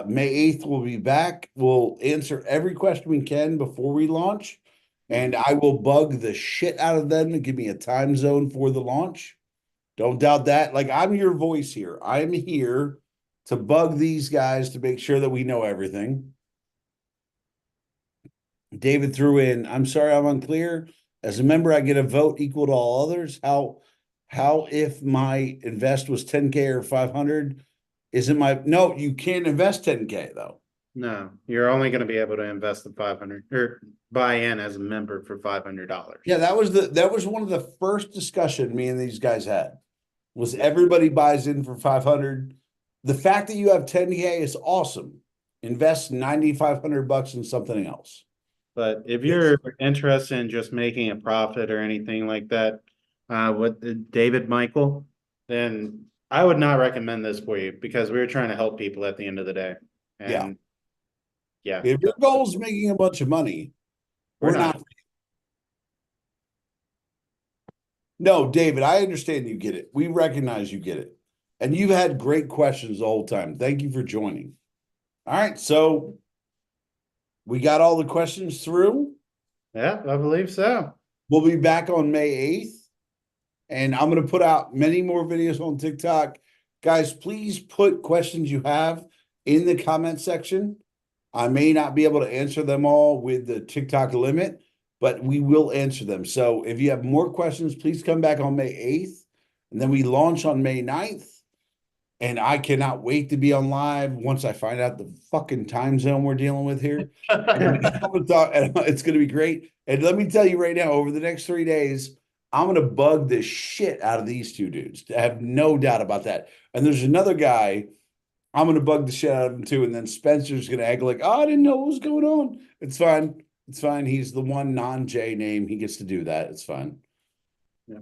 May 8th we'll be back. We'll answer every question we can before we launch, and I will bug the shit out of them to give me a time zone for the launch. Don't doubt that. Like, I'm your voice here. I'm here to bug these guys to make sure that we know everything. David threw in, I'm sorry, I'm unclear. As a member, I get a vote equal to all others. How if my invest was 10K or 500? Isn't my no, you can't invest 10K though. No, you're only going to be able to invest the 500 or buy in as a member for $500. Yeah, that was one of the first discussion me and these guys had. Was everybody buys in for 500? The fact that you have 10K is awesome. Invest $9,500 in something else. But if you're interested in just making a profit or anything like that, with David Michael, then I would not recommend this for you because we're trying to help people at the end of the day. And yeah. If your goal is making a bunch of money, we're not. No, David, I understand you get it. We recognize you get it. And you've had great questions the whole time. Thank you for joining. All right, so we got all the questions through. Yeah, I believe so. We'll be back on May 8th. And I'm going to put out many more videos on TikTok. Guys, please put questions you have in the comment section. I may not be able to answer them all with the TikTok limit, but we will answer them. So if you have more questions, please come back on May 8th. And then we launch on May 9th. And I cannot wait to be on live once I find out the fucking time zone we're dealing with here. And it's going to be great. And let me tell you right now, over the next 3 days, I'm going to bug the shit out of these two dudes. I have no doubt about that. And there's another guy, I'm going to bug the shit out of him too. And then Spencer's going to act like, oh, I didn't know what was going on. It's fine. It's fine. He's the one non-J name. He gets to do that. It's fine. Yeah.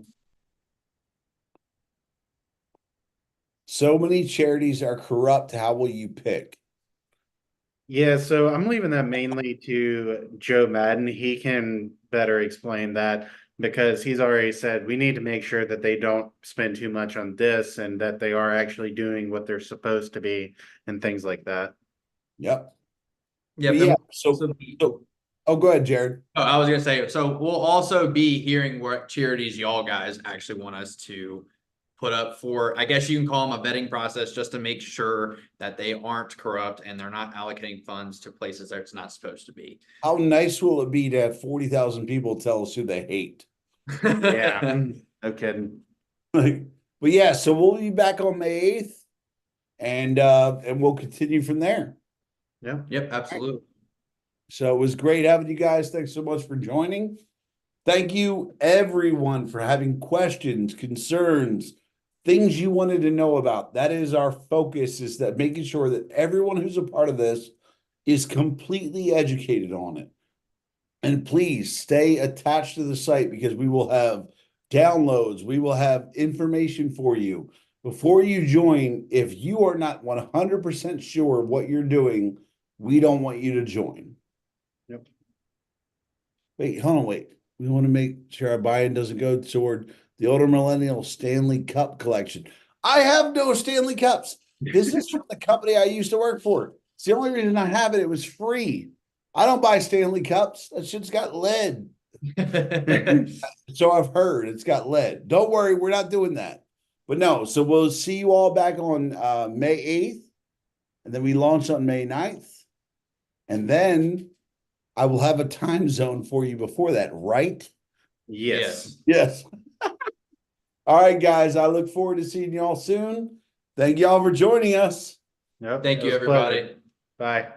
So many charities are corrupt. How will you pick? Yeah, so I'm leaving that mainly to Joe Madden. He can better explain that because he's already said we need to make sure that they don't spend too much on this and that they are actually doing what they're supposed to be and things like that. Yep. Yeah. Yeah. So, oh, go ahead, Jared. Oh, I was gonna say, so we'll also be hearing what charities y'all guys actually want us to put up for, I guess you can call them a vetting process, just to make sure that they aren't corrupt and they're not allocating funds to places that it's not supposed to be. How nice will it be to have 40,000 people tell us who they hate? Yeah, no kidding. But yeah, so we'll be back on May 8th and we'll continue from there. Yeah. Yep, absolutely. So it was great having you guys. Thanks so much for joining. Thank you everyone for having questions, concerns, things you wanted to know about. That is our focus, is that making sure that everyone who's a part of this is completely educated on it. And please stay attached to the site because we will have downloads. We will have information for you. Before you join, if you are not 100% sure what you're doing, we don't want you to join. Yep. Wait, hold on, wait. We want to make sure our buy-in doesn't go toward the older millennial Stanley Cup collection. I have no Stanley Cups. This is from the company I used to work for. It's the only reason I have it. It was free. I don't buy Stanley Cups. That shit's got lead. So I've heard it's got lead. Don't worry, we're not doing that. But no, so we'll see you all back on May 8th. And then we launch on May 9th. And then I will have a time zone for you before that, right? Yes. Yes. All right, guys. I look forward to seeing y'all soon. Thank y'all for joining us. Yep. Thank it you, was a pleasure. everybody. Bye.